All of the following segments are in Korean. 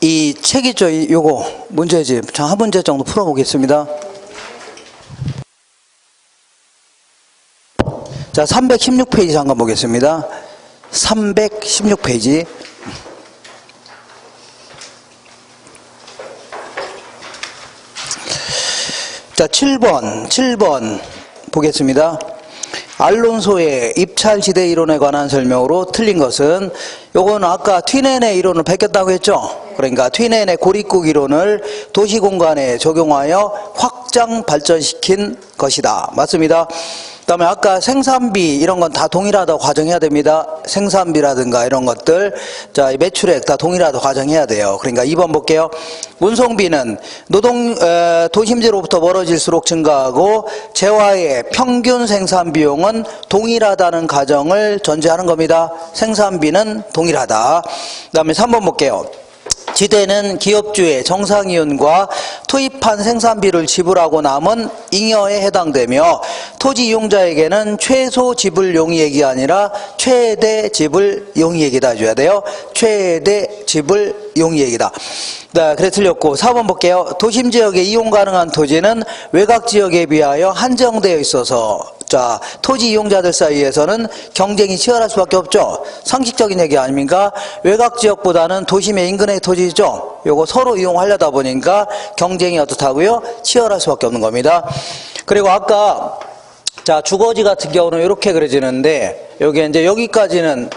이 책 있죠? 요거 문제집. 자, 한 문제 정도 풀어보겠습니다. 자, 316페이지 잠깐 보겠습니다. 316페이지. 자, 7번 보겠습니다. 알론소의 입찰지대 이론에 관한 설명으로 틀린 것은, 요거는 아까 튀넨의 이론을 베꼈다고 했죠. 그러니까 튀넨의 고립국 이론을 도시공간에 적용하여 확장 발전시킨 것이다. 맞습니다. 그 다음에 아까 생산비 이런 건 다 동일하다고 가정해야 됩니다. 생산비라든가 이런 것들, 자, 매출액 다 동일하다고 가정해야 돼요. 그러니까 2번 볼게요. 운송비는 도심지로부터 멀어질수록 증가하고 재화의 평균 생산 비용은 동일하다는 가정을 전제하는 겁니다. 생산비는 동일하다. 그 다음에 3번 볼게요. 지대는 기업주의 정상이윤과 투입한 생산비를 지불하고 남은 잉여에 해당되며 토지 이용자에게는 최소 지불 용이액이 아니라 최대 지불 용이액이다 해줘야 돼요. 최대 지불 용이액이다. 네, 그래 틀렸고 4번 볼게요. 도심지역에 이용 가능한 토지는 외곽지역에 비하여 한정되어 있어서, 자, 토지 이용자들 사이에서는 경쟁이 치열할 수밖에 없죠. 상식적인 얘기 아닙니까? 외곽지역보다는 도심의 인근의 토지죠. 요거 서로 이용하려다 보니까 경쟁이 어떻다고요? 치열할 수밖에 없는 겁니다. 그리고 아까, 자, 주거지 같은 경우는 이렇게 그려지는데, 여기 이제 여기까지는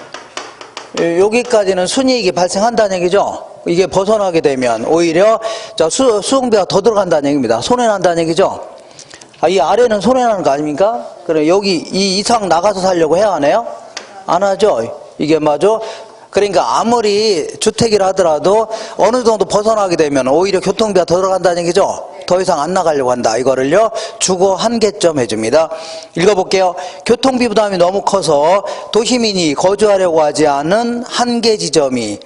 순이익이 발생한다는 얘기죠. 이게 벗어나게 되면 오히려 자, 수송비가 더 들어간다는 얘기입니다. 손해난다는 얘기죠. 이 아래는 손해나는 거 아닙니까? 그래, 여기 이 이상 나가서 살려고 해야 하나요? 안 하죠. 이게 맞아. 그러니까 아무리 주택이라 하더라도 어느 정도 벗어나게 되면 오히려 교통비가 더 들어간다는 얘기죠. 더 이상 안 나가려고 한다. 이거를요, 주거 한계점 해줍니다. 읽어볼게요. 교통비 부담이 너무 커서 도시민이 거주하려고 하지 않은 한계 지점이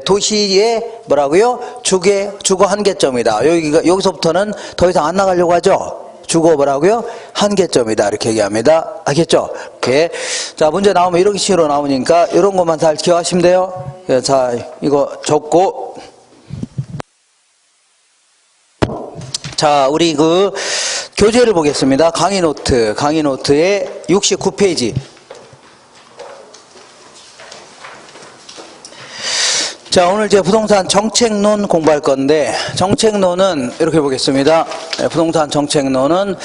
도시의 뭐라고요? 주거 한계점이다. 여기서부터는 더 이상 안 나가려고 하죠. 주거 뭐라고요? 한계점이다. 이렇게 얘기합니다. 알겠죠? 이렇게. 자, 문제 나오면 이렇게 식으로 나오니까 이런 것만 잘 기억하시면 돼요. 자, 이거 적고. 자, 우리 그 교재를 보겠습니다. 강의 노트의 69페이지. 자, 오늘 이제 부동산 정책론 공부할 건데, 정책론은 이렇게 보겠습니다. 부동산 정책론은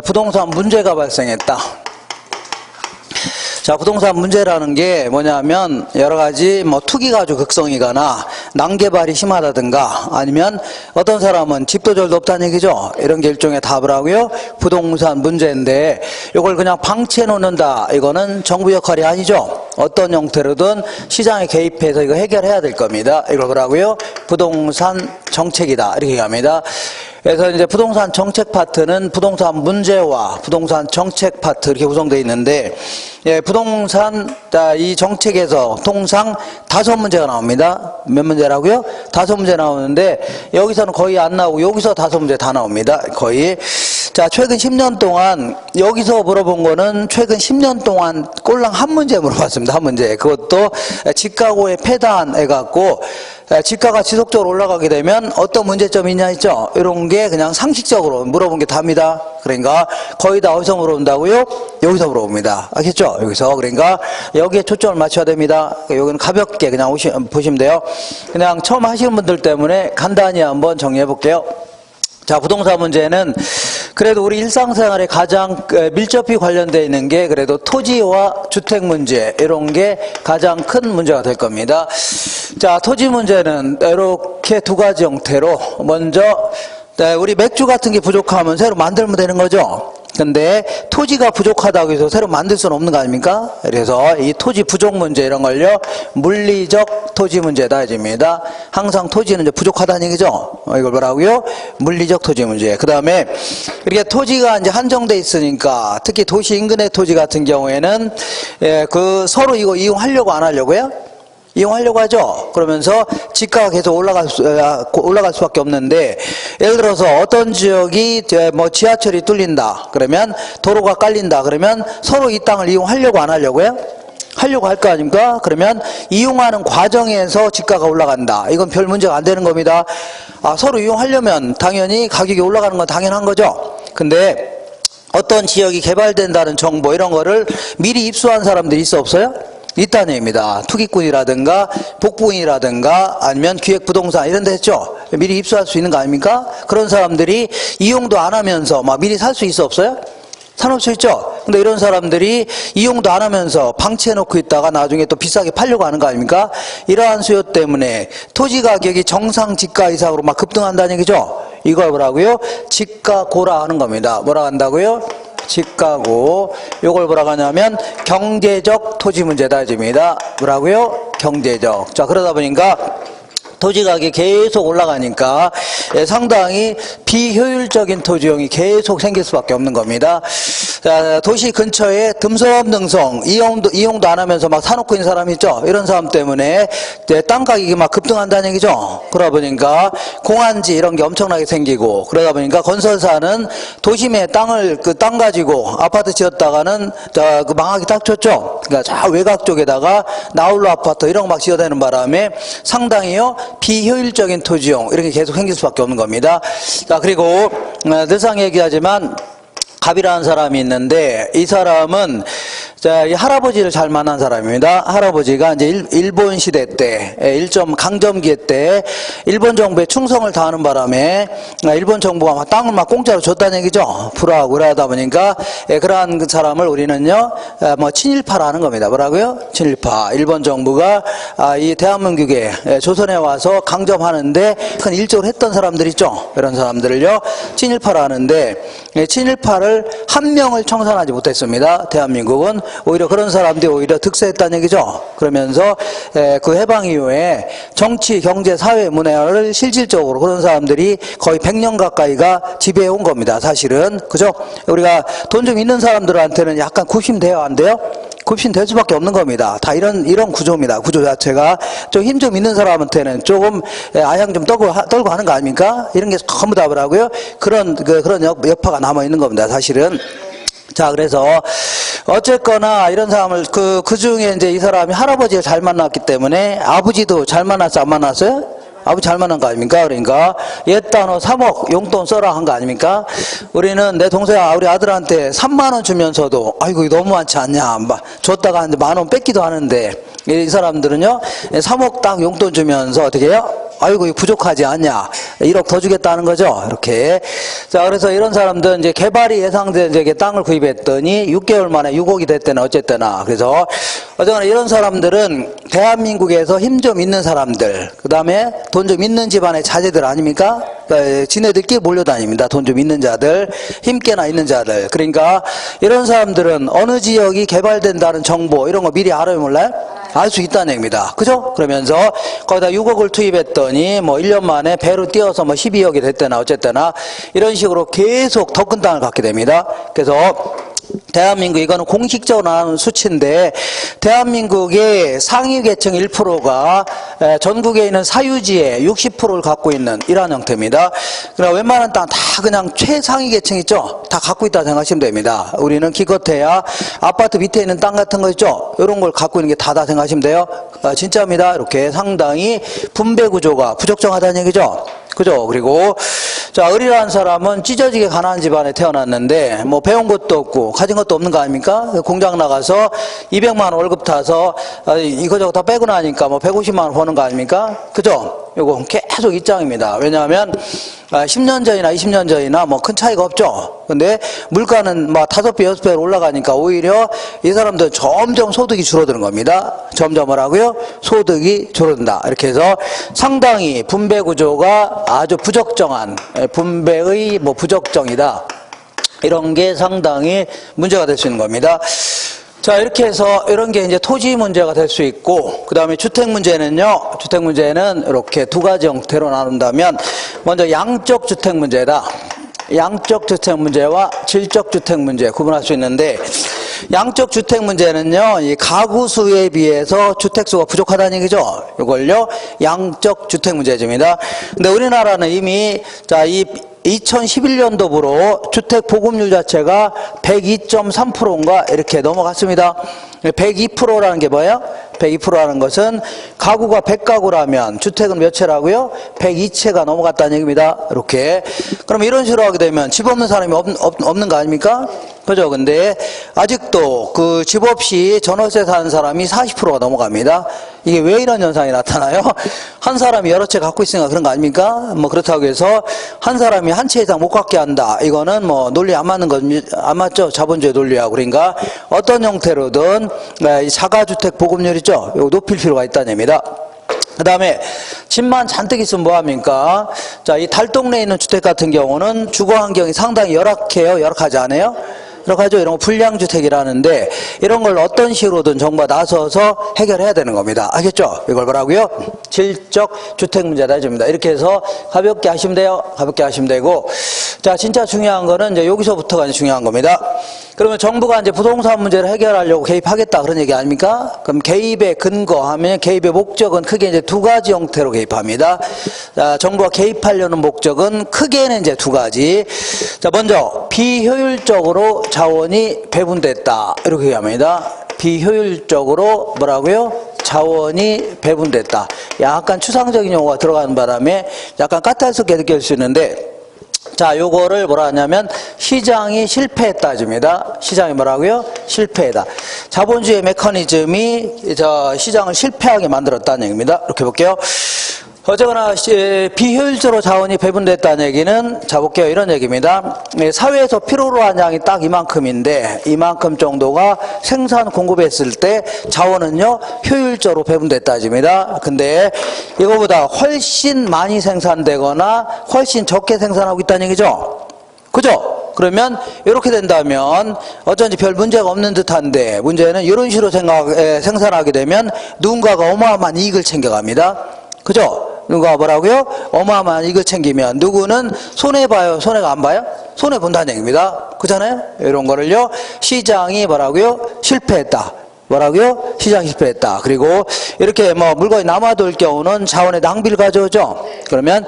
부동산 문제가 발생했다. 자, 부동산 문제라는 게 뭐냐면 여러 가지 뭐 투기 가구 극성이거나 난개발이 심하다든가 아니면 어떤 사람은 집도 절도 없다는 얘기죠. 이런 게 일종의 답을 하고요. 부동산 문제인데 이걸 그냥 방치해 놓는다. 이거는 정부 역할이 아니죠. 어떤 형태로든 시장에 개입해서 이거 해결해야 될 겁니다. 이걸 뭐라고요? 부동산 정책이다. 이렇게 얘기합니다. 그래서 이제 부동산 정책 파트는 부동산 문제와 부동산 정책 파트 이렇게 구성되어 있는데, 예, 부동산 이 정책에서 통상 5문제가 나옵니다. 몇 문제라고요? 5문제 나오는데 여기서는 거의 안 나오고 여기서 5문제 다 나옵니다. 거의. 자, 최근 10년 동안 여기서 물어본 거는 최근 10년 동안 꼴랑 한 문제 물어봤습니다. 한 문제. 그것도 집가고의 폐단해갖고 집가가 지속적으로 올라가게 되면 어떤 문제점이 있냐 했죠. 이런 게 그냥 상식적으로 물어본 게 답니다. 그러니까 거의 다 어디서 물어본다고요? 여기서 물어봅니다. 알겠죠? 여기서. 그러니까 여기에 초점을 맞춰야 됩니다. 여기는 가볍게 그냥 보시면 돼요. 그냥 처음 하시는 분들 때문에 간단히 한번 정리해 볼게요. 자, 부동산 문제는 그래도 우리 일상생활에 가장 밀접히 관련되어 있는 게 그래도 토지와 주택 문제, 이런 게 가장 큰 문제가 될 겁니다. 자, 토지 문제는 이렇게 두 가지 형태로, 먼저 우리 맥주 같은 게 부족하면 새로 만들면 되는 거죠. 근데 토지가 부족하다고 해서 새로 만들 수는 없는 거 아닙니까? 그래서 이 토지 부족 문제 이런 걸요, 물리적 토지 문제다 해줍니다. 항상 토지는 이제 부족하다는 얘기죠. 이걸 뭐라고요? 물리적 토지 문제. 그 다음에 이렇게 토지가 이제 한정돼 있으니까 특히 도시 인근의 토지 같은 경우에는 그 서로 이거 이용하려고 안 하려고요? 이용하려고 하죠. 그러면서 집가가 계속 올라갈 수밖에 없는데, 예를 들어서 어떤 지역이 뭐 지하철이 뚫린다 그러면, 도로가 깔린다 그러면 서로 이 땅을 이용하려고 안 하려고요? 하려고 할 거 아닙니까? 그러면 이용하는 과정에서 지가가 올라간다. 이건 별 문제가 안 되는 겁니다. 서로 이용하려면 당연히 가격이 올라가는 건 당연한 거죠. 근데 어떤 지역이 개발된다는 정보 이런 거를 미리 입수한 사람들이 있어 없어요? 있다는 얘기입니다. 투기꾼이라든가 복부인이라든가 아니면 기획부동산 이런 데 했죠. 미리 입수할 수 있는 거 아닙니까? 그런 사람들이 이용도 안 하면서 막 미리 살 수 있어 없어요? 사놓을 수 있죠. 근데 이런 사람들이 이용도 안 하면서 방치해 놓고 있다가 나중에 또 비싸게 팔려고 하는 거 아닙니까? 이러한 수요 때문에 토지 가격이 정상 지가 이상으로 막 급등한다는 얘기죠. 이걸 뭐라고요? 지가고라 하는 겁니다. 뭐라 한다고요? 지가고. 요걸 뭐라고 하냐면 경제적 토지 문제다 이겁니다. 뭐라고요? 경제적. 자, 그러다 보니까 토지 가격이 계속 올라가니까 상당히 비효율적인 토지용이 계속 생길 수밖에 없는 겁니다. 자, 도시 근처에 듬성듬성 이용도 안 하면서 막 사놓고 있는 사람 있죠. 이런 사람 때문에 땅 가격이 막 급등한다는 얘기죠. 그러다 보니까 공안지 이런 게 엄청나게 생기고 그러다 보니까 건설사는 도심에 땅 가지고 아파트 지었다가는 그 망하기 딱 좋죠. 그러니까 저 외곽 쪽에다가 나홀로 아파트 이런 거 막 지어대는 바람에 상당히요 비효율적인 토지용 이렇게 계속 생길 수밖에 없는 겁니다. 자, 그리고 늘상 얘기하지만 갑이라는 사람이 있는데 이 사람은 이 할아버지를 잘 만난 사람입니다. 할아버지가 이제 일본 시대 때, 강점기 때 일본 정부에 충성을 다하는 바람에 일본 정부가 막 땅을 막 공짜로 줬다는 얘기죠. 불화하고 그러다 보니까 그러한 그 사람을 우리는요, 친일파라는 겁니다. 뭐라고요? 친일파. 일본 정부가 이 대한민국에 조선에 와서 강점하는데 큰 일조를 했던 사람들 있죠. 이런 사람들을요, 친일파라는데 친일파를 한 명을 청산하지 못했습니다. 대한민국은. 오히려 그런 사람들이 오히려 득세했다는 얘기죠. 그러면서 그 해방 이후에 정치, 경제, 사회, 문화를 실질적으로 그런 사람들이 거의 100년 가까이가 지배해 온 겁니다. 사실은. 그죠? 우리가 돈 좀 있는 사람들한테는 약간 굽신돼요? 안 돼요? 굽신될 수밖에 없는 겁니다. 다 이런 구조입니다. 구조 자체가. 좀 힘 좀 있는 사람한테는 조금 아양 좀 떨고 하는 거 아닙니까? 이런 게 전부 다 뭐라고요? 그런 여파가 남아있는 겁니다. 사실은. 자, 그래서 어쨌거나 이런 사람을 그 중에 이제 이 사람이 할아버지를 잘 만났기 때문에 아버지도 잘 만났어 안 만났어요? 아버지 잘 만난 거 아닙니까? 그러니까 옛단어 3억 용돈 써라 한 거 아닙니까? 우리는 내 동생 우리 아들한테 3만 원 주면서도 아이고 이거 너무 많지 않냐 줬다가 한 10,000원 뺏기도 하는데 이 사람들은요 3억 딱 용돈 주면서 어떻게 해요? 아이고 이거 부족하지 않냐 1억 더 주겠다는 거죠. 이렇게. 자, 그래서 이런 사람들은 이제 개발이 예상된 지역에 땅을 구입했더니 6개월 만에 6억이 됐대나 어쨌거나. 그래서 어쨌거나 이런 사람들은 대한민국에서 힘 좀 있는 사람들, 그 다음에 돈 좀 있는 집안의 자제들 아닙니까? 그러니까 지네들끼리 몰려다닙니다. 돈 좀 있는 자들, 힘께나 있는 자들. 그러니까 이런 사람들은 어느 지역이 개발된다는 정보 이런 거 미리 알아요 몰라요? 알 수 있다는 얘기입니다. 그죠? 그러면서 거기다 6억을 투입했더니 1년 만에 배로 뛰어서 12억이 됐대나 어쨌거나 이런 식으로 계속 더 큰 땅을 갖게 됩니다. 그래서 대한민국 이거는 공식적으로 나오는 수치인데 대한민국의 상위 계층 1%가 전국에 있는 사유지의 60%를 갖고 있는 이러한 형태입니다. 그러나 웬만한 땅 다 그냥 최상위 계층 있죠? 다 갖고 있다고 생각하시면 됩니다. 우리는 기껏해야 아파트 밑에 있는 땅 같은 거 있죠? 이런 걸 갖고 있는 게 다다 생각하시면 돼요. 진짜입니다. 이렇게 상당히 분배 구조가 부적정하다는 얘기죠. 그죠? 그리고 자, 을이라는 사람은 찢어지게 가난한 집안에 태어났는데 배운 것도 없고 가진 것도 없는 거 아닙니까? 공장 나가서 200만 원 월급 타서 이거저거 다 빼고 나니까 150만 원 버는 거 아닙니까? 그죠? 요거 계속 입장입니다. 왜냐하면 10년 전이나 20년 전이나 큰 차이가 없죠. 근데 물가는 5배, 6배 올라가니까 오히려 이 사람들은 점점 소득이 줄어드는 겁니다. 점점 뭐라고요? 소득이 줄어든다. 이렇게 해서 상당히 분배 구조가 아주 부적정한 분배의 부적정이다. 이런 게 상당히 문제가 될 수 있는 겁니다. 자, 이렇게 해서 이런 게 이제 토지 문제가 될 수 있고, 그 다음에 주택 문제는요, 주택 문제는 이렇게 두 가지 형태로 나눈다면, 먼저 양적 주택 문제다. 양적 주택 문제와 질적 주택 문제 구분할 수 있는데, 양적 주택 문제는요, 이 가구 수에 비해서 주택 수가 부족하다는 얘기죠. 이걸요, 양적 주택 문제입니다. 근데 우리나라는 이미, 자, 이 2011년도부로 주택 보급률 자체가 102.3%인가 이렇게 넘어갔습니다. 102%라는 게 뭐예요? 102%라는 것은 가구가 100가구라면 주택은 몇 채라고요? 102채가 넘어갔다는 얘기입니다. 이렇게. 그럼 이런 식으로 하게 되면 집 없는 사람이 없는 거 아닙니까? 그죠? 근데 아직도 그 집 없이 전월세 사는 사람이 40%가 넘어갑니다. 이게 왜 이런 현상이 나타나요? 한 사람이 여러 채 갖고 있으니까 그런 거 아닙니까? 뭐 그렇다고 해서 한 사람이 한 채 이상 못 갖게 한다. 이거는 뭐 논리 안 맞는 건, 안 맞죠? 자본주의 논리하고. 그러니까 어떤 형태로든 이 자가주택 보급률이죠. 이거 높일 필요가 있다는 얘기입니다. 그 다음에 집만 잔뜩 있으면 뭐합니까? 자, 이 달동네에 있는 주택 같은 경우는 주거 환경이 상당히 열악해요? 열악하지 않아요? 열악하죠? 이런 거 불량주택이라는데 이런 걸 어떤 식으로든 정부가 나서서 해결해야 되는 겁니다. 알겠죠? 이걸 뭐라고요? 질적 주택 문제다 해줍니다. 이렇게 해서 가볍게 하시면 돼요. 가볍게 하시면 되고. 자, 진짜 중요한 거는 이제 여기서부터가 이제 중요한 겁니다. 그러면 정부가 이제 부동산 문제를 해결하려고 개입하겠다 그런 얘기 아닙니까? 그럼 개입의 근거 하면 개입의 목적은 크게 이제 두 가지 형태로 개입합니다. 자, 정부가 개입하려는 목적은 크게는 이제 두 가지. 자, 먼저 비효율적으로 자원이 배분됐다 이렇게 얘기합니다. 비효율적으로 뭐라고요? 자원이 배분됐다. 약간 추상적인 용어가 들어가는 바람에 약간 까탈스럽게 느낄 수 있는데, 자, 요거를 뭐라 하냐면 시장이 실패했다집니다. 시장이 뭐라고요? 실패했다. 자본주의 메커니즘이 시장을 실패하게 만들었다는 얘기입니다. 이렇게 볼게요. 어쨌거나 비효율적으로 자원이 배분됐다는 얘기는, 자 볼게요. 이런 얘기입니다. 사회에서 필요로 하는 양이 딱 이만큼인데 이만큼 정도가 생산 공급했을 때 자원은요 효율적으로 배분됐다집니다. 근데 이거보다 훨씬 많이 생산되거나 훨씬 적게 생산하고 있다는 얘기죠. 그죠? 그러면 이렇게 된다면 어쩐지 별 문제가 없는 듯한데, 문제는 이런 식으로 생산하게 되면 누군가가 어마어마한 이익을 챙겨갑니다. 그죠? 누가 뭐라고요? 어마어마한 이익을 챙기면 누구는 손해봐요? 손해가 안 봐요? 손해본다는 얘기입니다. 그잖아요? 이런 거를요 시장이 뭐라고요? 실패했다. 뭐라고요? 시장이 실패했다. 그리고 이렇게 뭐 물건이 남아돌 경우는 자원의 낭비를 가져오죠. 그러면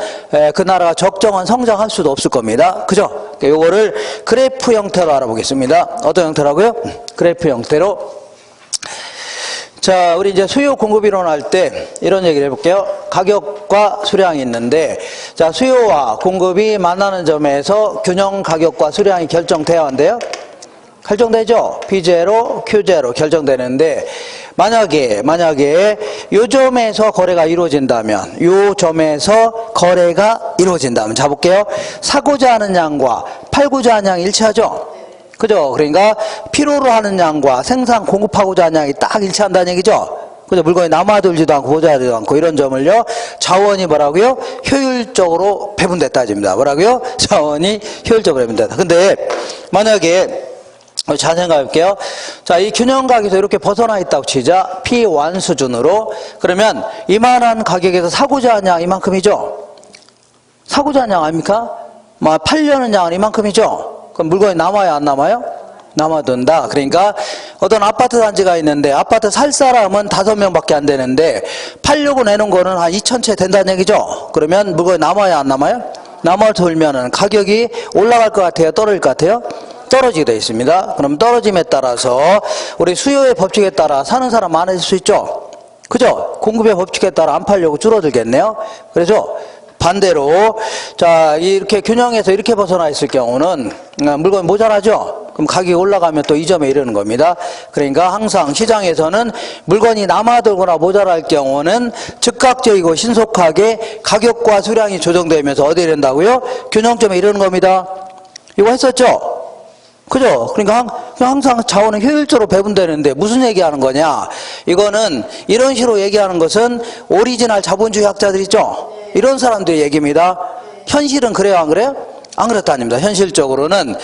그 나라가 적정한 성장할 수도 없을 겁니다. 그죠? 요거를 그래프 형태로 알아보겠습니다. 어떤 형태라고요? 그래프 형태로. 자, 우리 이제 수요 공급 이론 할 때 이런 얘기를 해볼게요. 가격과 수량이 있는데, 자, 수요와 공급이 만나는 점에서 균형 가격과 수량이 결정돼야 한대요. 결정되죠? P0, Q0 결정되는데, 만약에 요 점에서 거래가 이루어진다면, 요 점에서 거래가 이루어진다면, 자 볼게요. 사고자 하는 양과 팔고자 하는 양이 일치하죠? 그죠? 그러니까 필요로 하는 양과 생산 공급하고자 하는 양이 딱 일치한다는 얘기죠. 그죠? 물건이 남아돌지도 않고 모자라지도 않고 이런 점을요 자원이 뭐라고요? 효율적으로 배분됐다집니다. 뭐라고요? 자원이 효율적으로 배분됐다. 근데 만약에 잘 생각해 볼게요. 자, 이 균형각에서 이렇게 벗어나 있다고 치자. P1 수준으로. 그러면 이만한 가격에서 사고자 하는 양 이만큼이죠. 사고자 하는 양 아닙니까? 팔려는 양은 이만큼이죠. 그럼 물건이 남아요, 안 남아요? 남아둔다. 그러니까 어떤 아파트 단지가 있는데 아파트 살 사람은 5명밖에 안 되는데 팔려고 내는 거는 한 2,000채 된다는 얘기죠. 그러면 물건이 남아요, 안 남아요? 남아돌면은 가격이 올라갈 것 같아요, 떨어질 것 같아요? 떨어지게 되어 있습니다. 그럼 떨어짐에 따라서 우리 수요의 법칙에 따라 사는 사람 많아질 수 있죠. 그죠? 공급의 법칙에 따라 안 팔려고 줄어들겠네요. 그래서 반대로, 자, 이렇게 균형에서 이렇게 벗어나 있을 경우는 물건이 모자라죠? 그럼 가격이 올라가면 또 이 점에 이르는 겁니다. 그러니까 항상 시장에서는 물건이 남아돌거나 모자랄 경우는 즉각적이고 신속하게 가격과 수량이 조정되면서 어디에 이른다고요? 균형점에 이르는 겁니다. 이거 했었죠? 그죠? 그러니까 항상 자원은 효율적으로 배분되는데 무슨 얘기하는 거냐? 이거는 이런 식으로 얘기하는 것은 오리지널 자본주의 학자들 있죠? 이런 사람들의 얘기입니다. 현실은 그래요, 안 그래요? 안 그렇다닙니다. 현실적으로는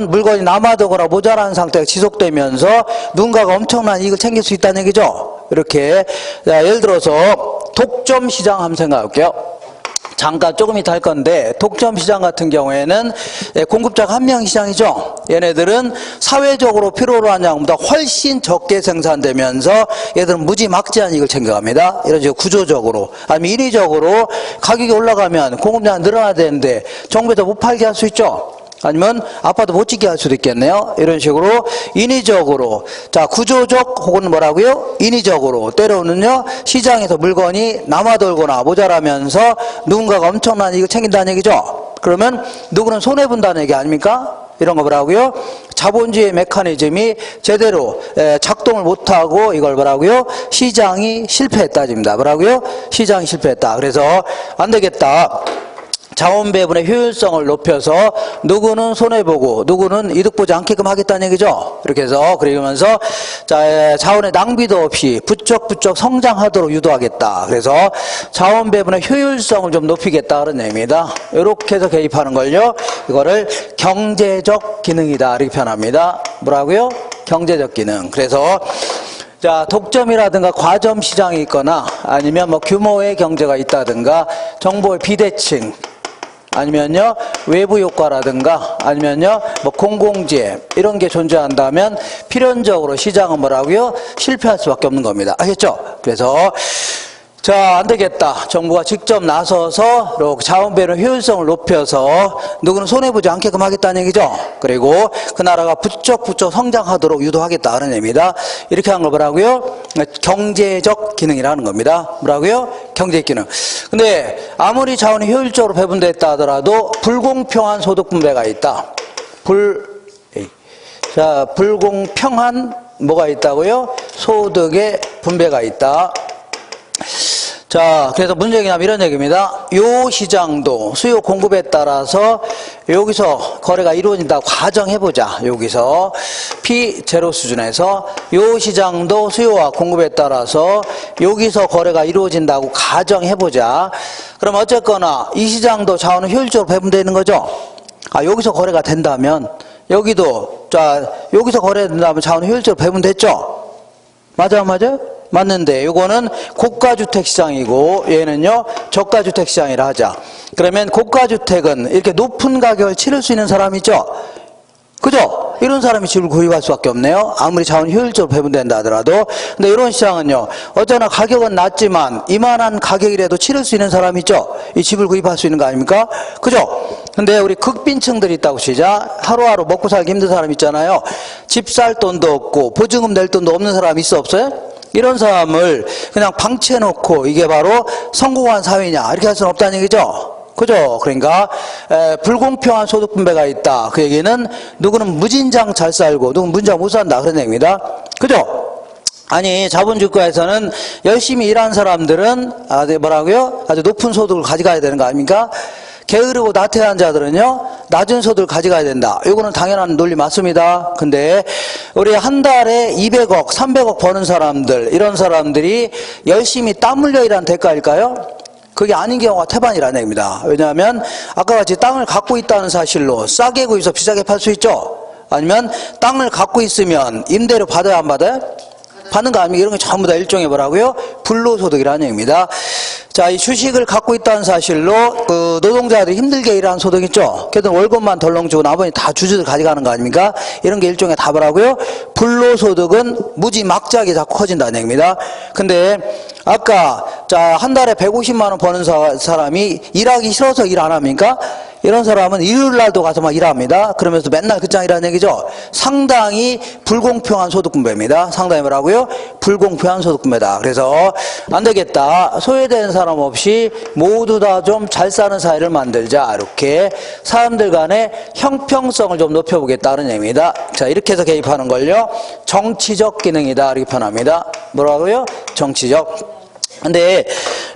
물건이 남아도거나 모자란 상태가 지속되면서 누군가가 엄청난 이익을 챙길 수 있다는 얘기죠. 이렇게. 자, 예를 들어서 독점 시장 한번 생각해 볼게요. 잠깐 조금 이따 할 건데, 독점 시장 같은 경우에는 공급자가 한 명 시장이죠. 얘네들은 사회적으로 필요로 하는 양보다 훨씬 적게 생산되면서 얘들은 무지막지한 이익을 챙겨갑니다. 이런 식으로 구조적으로 아니면 인위적으로 가격이 올라가면 공급량이 늘어나야 되는데 정부에서 못 팔게 할 수 있죠. 아니면 아파도 못 짓게 할 수도 있겠네요. 이런 식으로 인위적으로, 자, 구조적 혹은 뭐라고요? 인위적으로 때로는요, 시장에서 물건이 남아돌거나 모자라면서 누군가가 엄청난 이익을 챙긴다는 얘기죠. 그러면 누구는 손해본다는 얘기 아닙니까? 이런 거 뭐라고요? 자본주의 메커니즘이 제대로 작동을 못하고 이걸 뭐라고요? 시장이 실패했다집니다. 뭐라고요? 시장이 실패했다. 그래서 안 되겠다. 자원 배분의 효율성을 높여서 누구는 손해보고 누구는 이득 보지 않게끔 하겠다는 얘기죠. 이렇게 해서 그러면서 자원의 낭비도 없이 부쩍부쩍 성장하도록 유도하겠다. 그래서 자원 배분의 효율성을 좀 높이겠다 그런 얘기입니다. 이렇게 해서 개입하는 걸요, 이거를 경제적 기능이다 이렇게 표현합니다. 뭐라고요? 경제적 기능. 그래서 자, 독점이라든가 과점 시장이 있거나 아니면 뭐 규모의 경제가 있다든가 정보의 비대칭 아니면요 외부 효과라든가 아니면요 뭐 공공재 이런 게 존재한다면 필연적으로 시장은 뭐라고요? 실패할 수밖에 없는 겁니다. 아셨죠? 그래서 자, 안 되겠다. 정부가 직접 나서서 자원 배분 효율성을 높여서 누구는 손해보지 않게끔 하겠다는 얘기죠. 그리고 그 나라가 부쩍부쩍 성장하도록 유도하겠다 하는 의미입니다. 이렇게 한 걸 뭐라고요? 경제적 기능이라는 겁니다. 뭐라고요? 경제적 기능. 근데 아무리 자원이 효율적으로 배분됐다 하더라도 불공평한 소득 분배가 있다. 불공평한 뭐가 있다고요? 소득의 분배가 있다. 자, 그래서 문제가 이런 얘기입니다. 요 시장도 수요 공급에 따라서 여기서 거래가 이루어진다고 가정해보자. 여기서 P0 수준에서 요 시장도 수요와 공급에 따라서 여기서 거래가 이루어진다고 가정해보자. 그럼 어쨌거나 이 시장도 자원은 효율적으로 배분되는 거죠. 아, 여기서 거래가 된다면 여기도, 자, 여기서 거래된다면 자원은 효율적으로 배분됐죠. 맞아요? 맞는데 이거는 고가주택 시장이고 얘는요 저가주택 시장이라 하자. 그러면 고가주택은 이렇게 높은 가격을 치를 수 있는 사람이 있죠. 그죠? 이런 사람이 집을 구입할 수밖에 없네요. 아무리 자원이 효율적으로 배분된다 하더라도. 근데 이런 시장은요 어쩌나 가격은 낮지만 이만한 가격이라도 치를 수 있는 사람이 있죠. 이 집을 구입할 수 있는 거 아닙니까? 그죠? 근데 우리 극빈층들이 있다고 치자. 하루하루 먹고 살기 힘든 사람 있잖아요. 집 살 돈도 없고 보증금 낼 돈도 없는 사람 있어 없어요? 이런 사람을 그냥 방치해놓고 이게 바로 성공한 사회냐 이렇게 할 수는 없다는 얘기죠. 그죠? 그러니까 불공평한 소득 분배가 있다. 그 얘기는 누구는 무진장 잘 살고 누구는 무진장 못 산다 그런 얘기입니다. 그죠? 아니 자본주의 국가에서는 열심히 일한 사람들은 뭐라고요? 아주 높은 소득을 가져가야 되는 거 아닙니까? 게으르고 나태한 자들은요 낮은 소득을 가져가야 된다. 이거는 당연한 논리 맞습니다. 근데 우리 한 달에 200억 300억 버는 사람들, 이런 사람들이 열심히 땀 흘려 일한 대가일까요? 그게 아닌 경우가 태반이라는 얘기입니다. 왜냐하면 아까 같이 땅을 갖고 있다는 사실로 싸게 구입해서 비싸게 팔 수 있죠. 아니면 땅을 갖고 있으면 임대료 받아야 안 받아요? 받는 거 아닙니까? 이런 게 전부 다 일종의 뭐라고요? 불로소득이라는 얘기입니다. 자, 이 주식을 갖고 있다는 사실로 그 노동자들이 힘들게 일하는 소득 있죠? 걔들 월급만 덜렁 주고 나머지 다 주주들 가져가는 거 아닙니까? 이런 게 일종의 다 뭐라고요? 불로소득은 무지막지하게 자꾸 커진다는 얘기입니다. 근데 아까 자, 한 달에 150만 원 버는 사람이 일하기 싫어서 일 안 합니까? 이런 사람은 일요일 날도 가서 막 일합니다. 그러면서 맨날 끝장이라는 얘기죠. 상당히 불공평한 소득 분배입니다. 상당히 뭐라고요? 불공평한 소득 분배다. 그래서 안 되겠다. 소외되는 사람 없이 모두 다 좀 잘 사는 사회를 만들자. 이렇게 사람들 간의 형평성을 좀 높여보겠다는 얘기입니다. 자, 이렇게 해서 개입하는 걸요 정치적 기능이다 이렇게 표현합니다. 뭐라고요? 정치적. 근데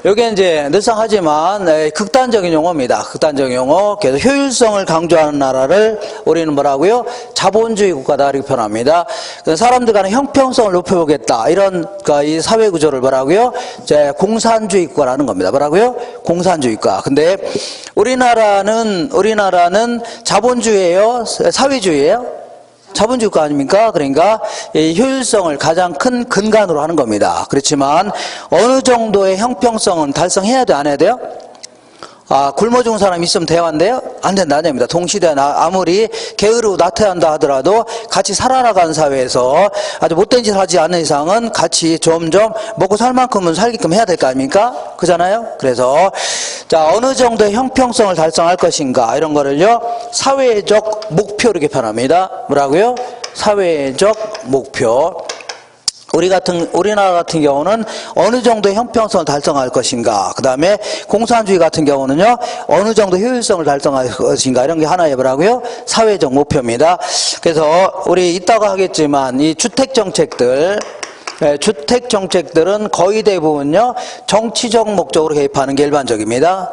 여기 이제 늘상 하지만 극단적인 용어입니다. 극단적인 용어. 그래서 효율성을 강조하는 나라를 우리는 뭐라고요? 자본주의 국가다 이렇게 표현합니다. 사람들 간의 형평성을 높여보겠다. 이런 이 사회 구조를 뭐라고요? 이제 공산주의 국가라는 겁니다. 뭐라고요? 공산주의 국가. 근데 우리나라는 자본주의예요? 사회주의예요? 자본주의 국가 아닙니까? 그러니까 이 효율성을 가장 큰 근간으로 하는 겁니다. 그렇지만 어느 정도의 형평성은 달성해야 돼, 안 해야 돼요? 굶어 죽은 사람 있으면 대화인데요? 안 된다, 안 됩니다. 동시대에 아무리 게으르고 나태한다 하더라도 같이 살아나가는 사회에서 아주 못된 짓을 하지 않는 이상은 같이 점점 먹고 살 만큼은 살게끔 해야 될 거 아닙니까? 그잖아요? 그래서, 자, 어느 정도의 형평성을 달성할 것인가, 이런 거를요, 사회적 목표 이렇게 표현합니다. 뭐라고요? 사회적 목표. 우리나라 같은 경우는 어느 정도의 형평성을 달성할 것인가, 그 다음에 공산주의 같은 경우는요, 어느 정도 효율성을 달성할 것인가, 이런 게 하나의 뭐라고요? 사회적 목표입니다. 그래서 우리 이따가 하겠지만 이 주택정책들은 거의 대부분요, 정치적 목적으로 개입하는 게 일반적입니다.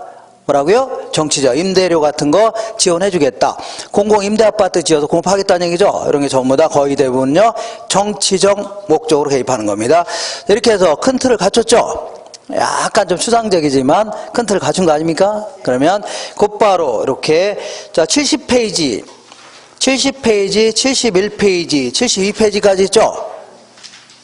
뭐라고요? 정치적 임대료 같은 거 지원해주겠다. 공공 임대아파트 지어서 공급하겠다는 얘기죠. 이런 게 전부 다 거의 대부분요, 정치적 목적으로 개입하는 겁니다. 이렇게 해서 큰 틀을 갖췄죠. 약간 좀 추상적이지만 큰 틀을 갖춘 거 아닙니까? 그러면 곧바로 이렇게, 자, 70페이지, 71페이지, 72페이지까지 있죠.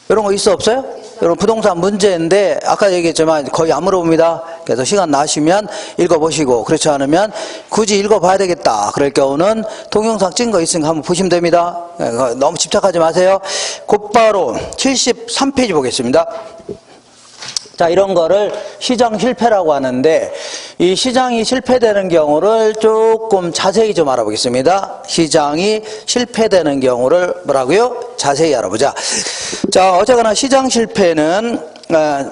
이런 거 있어 없어요? 여러분, 부동산 문제인데 아까 얘기했지만 거의 안 물어봅니다. 그래서 시간 나시면 읽어보시고, 그렇지 않으면 굳이 읽어봐야 되겠다 그럴 경우는 동영상 찍은 거 있으니까 한번 보시면 됩니다. 너무 집착하지 마세요. 곧바로 73페이지 보겠습니다. 자, 이런 거를 시장 실패라고 하는데, 이 시장이 실패되는 경우를 조금 자세히 좀 알아보겠습니다. 시장이 실패되는 경우를 뭐라고요? 자세히 알아보자. 자, 어쨌거나 시장 실패는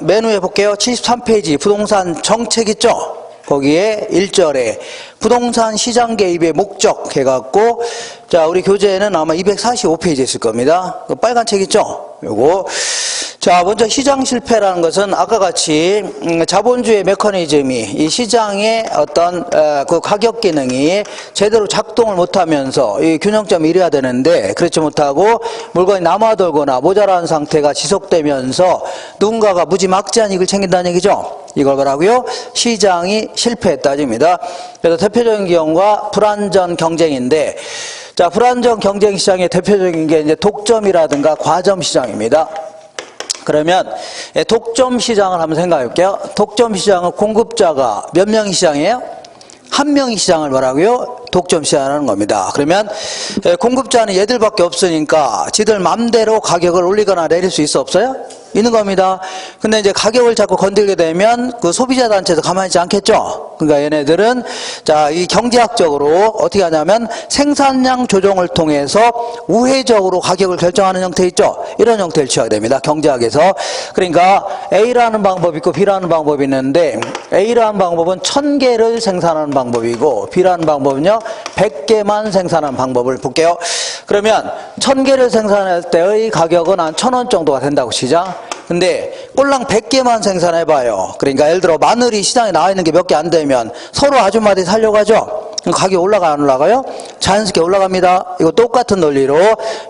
맨 위에 볼게요. 73페이지 부동산 정책 있죠? 거기에 1절에 부동산 시장 개입의 목적 해갖고, 자, 우리 교재에는 아마 245페이지 있을 겁니다. 그 빨간 책 있죠? 요거. 자, 먼저 시장 실패라는 것은 아까 같이 자본주의 메커니즘이 이 시장의 어떤 그 가격 기능이 제대로 작동을 못하면서 이 균형점이 이래야 되는데 그렇지 못하고 물건이 남아돌거나 모자란 상태가 지속되면서 누군가가 무지막지한 이익을 챙긴다는 얘기죠. 이걸 뭐라고요? 시장이 실패했다입니다. 그래서 대표적인 경우가 불안전 경쟁인데, 자, 불안전 경쟁 시장의 대표적인 게 이제 독점이라든가 과점 시장입니다. 그러면 독점 시장을 한번 생각해 볼게요. 독점 시장은 공급자가 몇 명이 시장이에요? 한 명이 시장을 뭐라고요? 독점 시장하는 겁니다. 그러면 공급자는 얘들밖에 없으니까 지들 맘대로 가격을 올리거나 내릴 수 있어 없어요? 있는 겁니다. 근데 이제 가격을 자꾸 건들게 되면 그 소비자 단체도 가만히 있지 않겠죠? 그러니까 얘네들은, 자, 이 경제학적으로 어떻게 하냐면 생산량 조정을 통해서 우회적으로 가격을 결정하는 형태 있죠? 이런 형태를 취하게 됩니다. 경제학에서. 그러니까 A라는 방법이 있고 B라는 방법이 있는데, A라는 방법은 1000개를 생산하는 방법이고 B라는 방법은요 100개만 생산하는 방법을 볼게요. 그러면 1000개를 생산할 때의 가격은 한 1000원 정도가 된다고 치자. 근데 꼴랑 100개만 생산해봐요. 그러니까 예를 들어 마늘이 시장에 나와 있는 게 몇 개 안 되면 서로 아줌마들이 살려고 하죠. 가격이 올라가 안 올라가요? 자연스럽게 올라갑니다. 이거 똑같은 논리로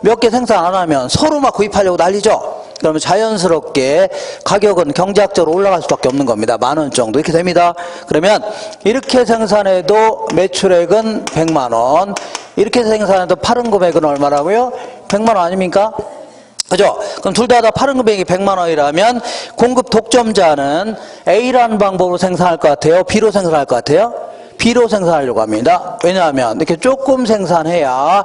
몇 개 생산 안 하면 서로 막 구입하려고 난리죠. 그러면 자연스럽게 가격은 경제학적으로 올라갈 수밖에 없는 겁니다. 10,000원 정도 이렇게 됩니다. 그러면 이렇게 생산해도 매출액은 100만원, 이렇게 생산해도 파는 금액은 얼마라고요? 100만원 아닙니까? 그죠? 그럼 둘 다 파는 금액이 100만원이라면 공급 독점자는 A라는 방법으로 생산할 것 같아요? B로 생산할 것 같아요? B로 생산하려고 합니다. 왜냐하면 이렇게 조금 생산해야,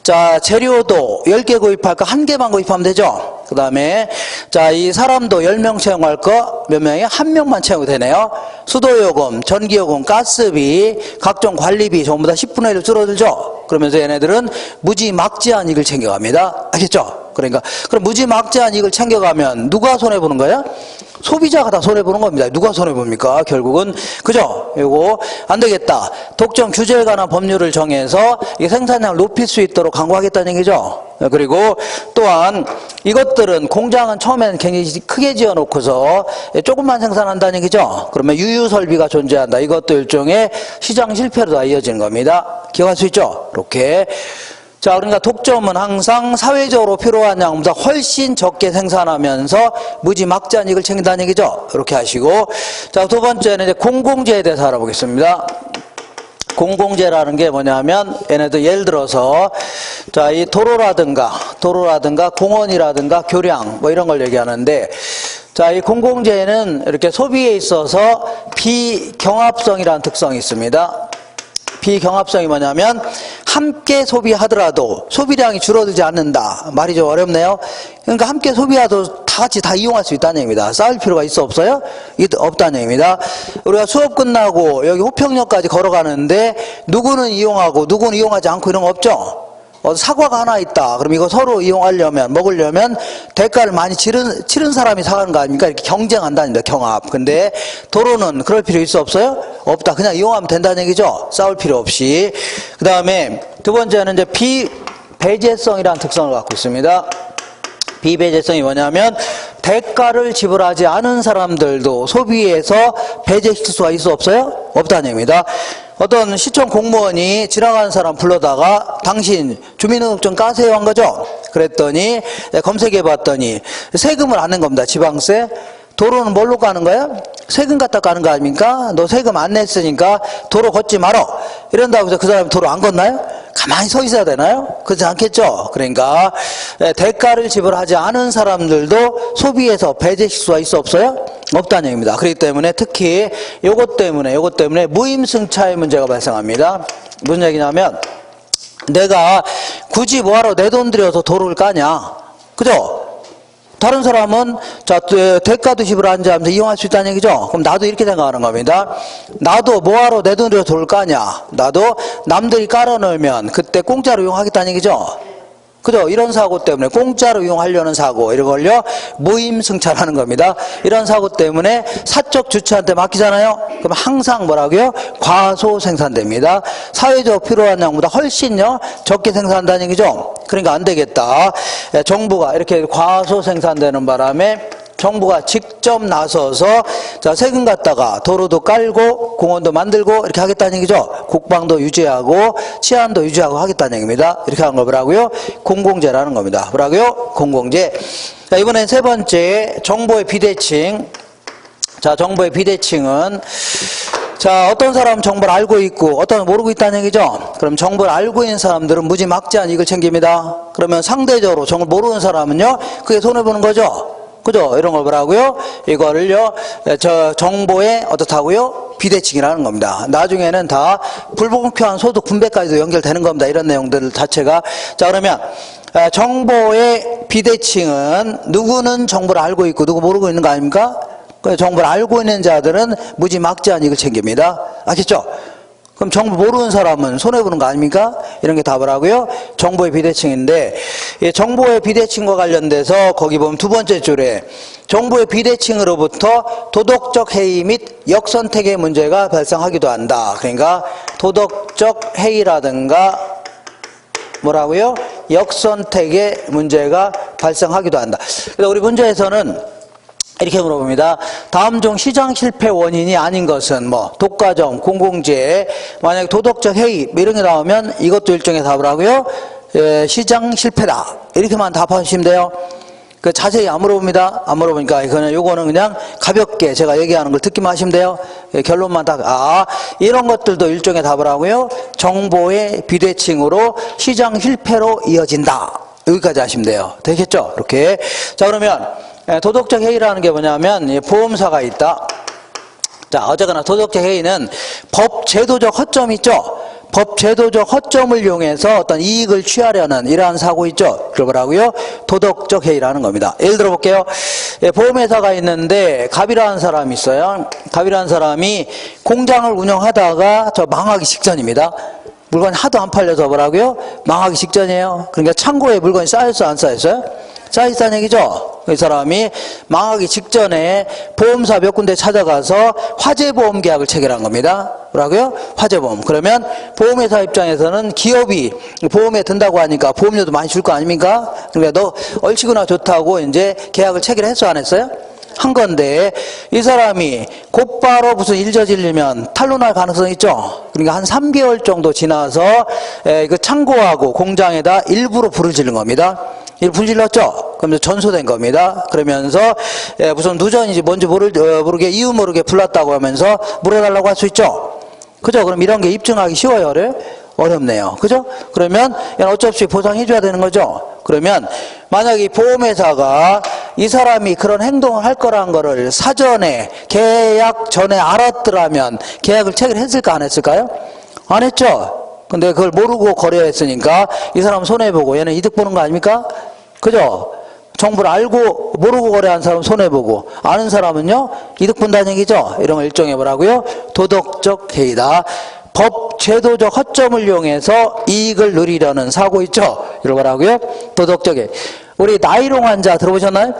자, 재료도 10개 구입할 거 1개만 구입하면 되죠. 그 다음에, 자, 이 사람도 10명 채용할 거 몇 명이? 1명만 채우면 되네요. 수도요금, 전기요금, 가스비, 각종 관리비 전부 다 10분의 1로 줄어들죠. 그러면서 얘네들은 무지막지한 이익을 챙겨갑니다. 알겠죠? 그러니까, 그럼 무지막지한 이익을 챙겨가면 누가 손해보는 거야? 소비자가 다 손해보는 겁니다. 누가 손해봅니까? 결국은. 그죠? 이거 안 되겠다. 독점 규제에 관한 법률을 정해서 이 생산량을 높일 수 있도록 강구하겠다는 얘기죠. 그리고 또한 이것들은 공장은 처음에는 굉장히 크게 지어놓고서 조금만 생산한다는 얘기죠. 그러면 유유설비가 존재한다. 이것도 일종의 시장 실패로 다 이어지는 겁니다. 기억할 수 있죠? 이렇게. 자, 그러니까 독점은 항상 사회적으로 필요한 양보다 훨씬 적게 생산하면서 무지막지한 이익을 챙긴다는 얘기죠. 이렇게 하시고, 자, 두 번째는 이제 공공재에 대해서 알아보겠습니다. 공공재라는 게 뭐냐면 얘네들 예를 들어서, 자, 이 도로라든가 공원이라든가 교량 뭐 이런 걸 얘기하는데, 자, 이 공공재는 이렇게 소비에 있어서 비경합성이라는 특성이 있습니다. 비경합성이 뭐냐면 함께 소비하더라도 소비량이 줄어들지 않는다. 말이 좀 어렵네요. 그러니까 함께 소비하도 다 같이 다 이용할 수 있다는 얘기입니다. 싸울 필요가 있어 없어요? 없다는 얘기입니다. 우리가 수업 끝나고 여기 호평역까지 걸어가는데 누구는 이용하고 누구는 이용하지 않고 이런 거 없죠? 사과가 하나 있다. 그럼 이거 서로 이용하려면, 먹으려면 대가를 많이 치른 사람이 사가는 거 아닙니까? 이렇게 경쟁한다는데, 경합. 근데 도로는 그럴 필요 있어 없어요? 없다. 그냥 이용하면 된다는 얘기죠? 싸울 필요 없이. 그 다음에 두 번째는 이제 비배제성이라는 특성을 갖고 있습니다. 비배제성이 뭐냐면 대가를 지불하지 않은 사람들도 소비에서 배제시킬 수가 있어 없어요? 없다는 얘기입니다. 어떤 시청 공무원이 지나가는 사람 불러다가 당신 주민등록증 까세요 한 거죠? 그랬더니 검색해 봤더니 세금을 안 낸 겁니다. 지방세. 도로는 뭘로 까는 거야? 세금 갖다 까는 거 아닙니까? 너 세금 안 냈으니까 도로 걷지 말어. 이런다고 해서 그 사람이 도로 안 걷나요? 가만히 서 있어야 되나요? 그렇지 않겠죠? 그러니까 대가를 지불하지 않은 사람들도 소비에서 배제시킬 수가 있어 없어요? 없다는 얘기입니다. 그렇기 때문에 특히 요것 때문에 무임승차의 문제가 발생합니다. 무슨 얘기냐면 내가 굳이 뭐하러 내 돈 들여서 도로를 까냐? 그죠? 다른 사람은 자 대가도 지불하지 않으면서 이용할 수 있다는 얘기죠. 그럼 나도 이렇게 생각하는 겁니다. 나도 뭐하러 내 돈으로 도를 까냐. 나도 남들이 깔아놓으면 그때 공짜로 이용하겠다는 얘기죠. 그죠? 이런 사고 때문에 공짜로 이용하려는 사고, 이런 걸요 무임승차라는 겁니다. 이런 사고 때문에 사적 주체한테 맡기잖아요. 그럼 항상 뭐라고요? 과소 생산됩니다. 사회적 필요한 양보다 훨씬요 적게 생산한다는 얘기죠. 그러니까 안 되겠다. 정부가 이렇게 과소 생산되는 바람에 정부가 직접 나서서 자 세금 갖다가 도로도 깔고 공원도 만들고 이렇게 하겠다는 얘기죠. 국방도 유지하고 치안도 유지하고 하겠다는 얘기입니다. 이렇게 한 걸 뭐라고요? 공공재라는 겁니다. 뭐라고요? 공공재. 자 이번엔 세 번째 정보의 비대칭. 자 정보의 비대칭은 자 어떤 사람은 정보를 알고 있고 어떤 사람은 모르고 있다는 얘기죠. 그럼 정보를 알고 있는 사람들은 무지막지한 이익을 챙깁니다. 그러면 상대적으로 정보를 모르는 사람은요 그게 손해보는 거죠. 그죠? 이런 걸 뭐라고요? 이거를요, 저 정보에 어떻다고요? 비대칭이라는 겁니다. 나중에는 다 불공평한 소득 분배까지도 연결되는 겁니다. 이런 내용들 자체가. 자, 그러면 정보의 비대칭은 누구는 정보를 알고 있고 누구 모르고 있는 거 아닙니까? 정보를 알고 있는 자들은 무지막지한 이익을 챙깁니다. 아시죠? 그럼 정보 모르는 사람은 손해보는 거 아닙니까? 이런 게 답을 하고요. 정보의 비대칭인데 이 정보의 비대칭과 관련돼서 거기 보면 두 번째 줄에 정보의 비대칭으로부터 도덕적 해이 및 역선택의 문제가 발생하기도 한다. 그러니까 도덕적 해이라든가 뭐라고요? 역선택의 문제가 발생하기도 한다. 그래서 우리 문제에서는 이렇게 물어봅니다. 다음 중 시장 실패 원인이 아닌 것은 뭐 독과점, 공공재, 만약에 도덕적 해이 이런 게 나오면 이것도 일종의 답을 하고요. 시장 실패다. 이렇게만 답하시면 돼요. 그 자세히 안 물어봅니다. 안 물어보니까 요거는 그냥 가볍게 제가 얘기하는 걸 듣기만 하시면 돼요. 결론만 딱 이런 것들도 일종의 답을 하고요. 정보의 비대칭으로 시장 실패로 이어진다. 여기까지 하시면 돼요. 되겠죠? 이렇게. 자 그러면 도덕적 해이라는 게 뭐냐면 보험사가 있다. 자 어쨌거나 도덕적 해이는 법 제도적 허점 있죠. 법 제도적 허점을 이용해서 어떤 이익을 취하려는 이러한 사고 있죠. 그걸 뭐라고요? 도덕적 해이라는 겁니다. 예를 들어 볼게요. 보험회사가 있는데 갑이라는 사람이 있어요. 갑이라는 사람이 공장을 운영하다가 저 망하기 직전입니다. 물건이 하도 안 팔려서 뭐라고요? 망하기 직전이에요. 그러니까 창고에 물건이 쌓였어요? 안 쌓였어요? 쌓였다는 얘기죠. 이 사람이 망하기 직전에 보험사 몇 군데 찾아가서 화재보험 계약을 체결한 겁니다. 뭐라고요? 화재보험. 그러면 보험회사 입장에서는 기업이 보험에 든다고 하니까 보험료도 많이 줄 거 아닙니까? 그러니까 너 얼씨구나 좋다고 이제 계약을 체결했어 안 했어요? 한 건데 이 사람이 곧바로 무슨 일 저지르면 탄로날 가능성이 있죠. 그러니까 한 3개월 정도 지나서 그 창고하고 공장에다 일부러 불을 지른 겁니다. 불 질렀죠? 그러면서 전소된 겁니다. 그러면서 무슨 누전인지 뭔지 모르게 이유 모르게 불났다고 하면서 물어달라고 할 수 있죠. 그죠? 그럼 이런 게 입증하기 쉬워요? 어려워요? 어렵네요. 그죠? 그러면 어쩔 수 없이 보상해 줘야 되는 거죠. 그러면 만약에 이 보험회사가 이 사람이 그런 행동을 할 거란 거를 사전에 계약 전에 알았더라면 계약을 체결했을까 안 했을까요? 안 했죠. 근데 그걸 모르고 거래했으니까 이 사람 손해보고 얘는 이득 보는 거 아닙니까? 그죠? 정보를 알고 모르고 거래한 사람은 손해보고 아는 사람은요 이득 본다는 얘기죠. 이런 걸 일종의 뭐라고요? 도덕적 해이다. 법 제도적 허점을 이용해서 이익을 누리려는 사고 있죠. 이걸 뭐라고요? 도덕적 해. 우리 나이롱 환자 들어보셨나요?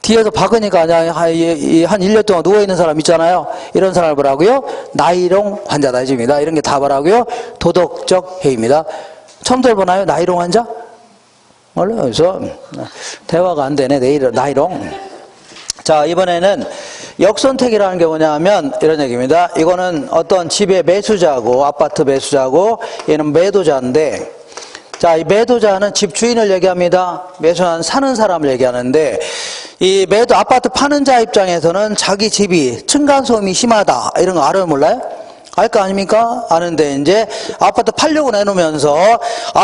뒤에서 박으니까 그냥 한 1년 동안 누워있는 사람 있잖아요. 이런 사람을 뭐라고요? 나이롱 환자다 이집니다. 이런 게 다 뭐라고요? 도덕적 해입니다. 처음 들어보나요? 나이롱 환자? 몰라요. 그래서 대화가 안 되네. 내일 나이롱. 자, 이번에는 역선택이라는 게 뭐냐면 이런 얘기입니다. 이거는 어떤 집의 매수자고 아파트 매수자고 얘는 매도자인데, 자, 이 매도자는 집 주인을 얘기합니다. 매수자는 사는 사람을 얘기하는데, 이 아파트 파는 자 입장에서는 자기 집이 층간소음이 심하다 이런 거 알아요, 몰라요? 알 거 아닙니까? 아는데 이제 아파트 팔려고 내놓으면서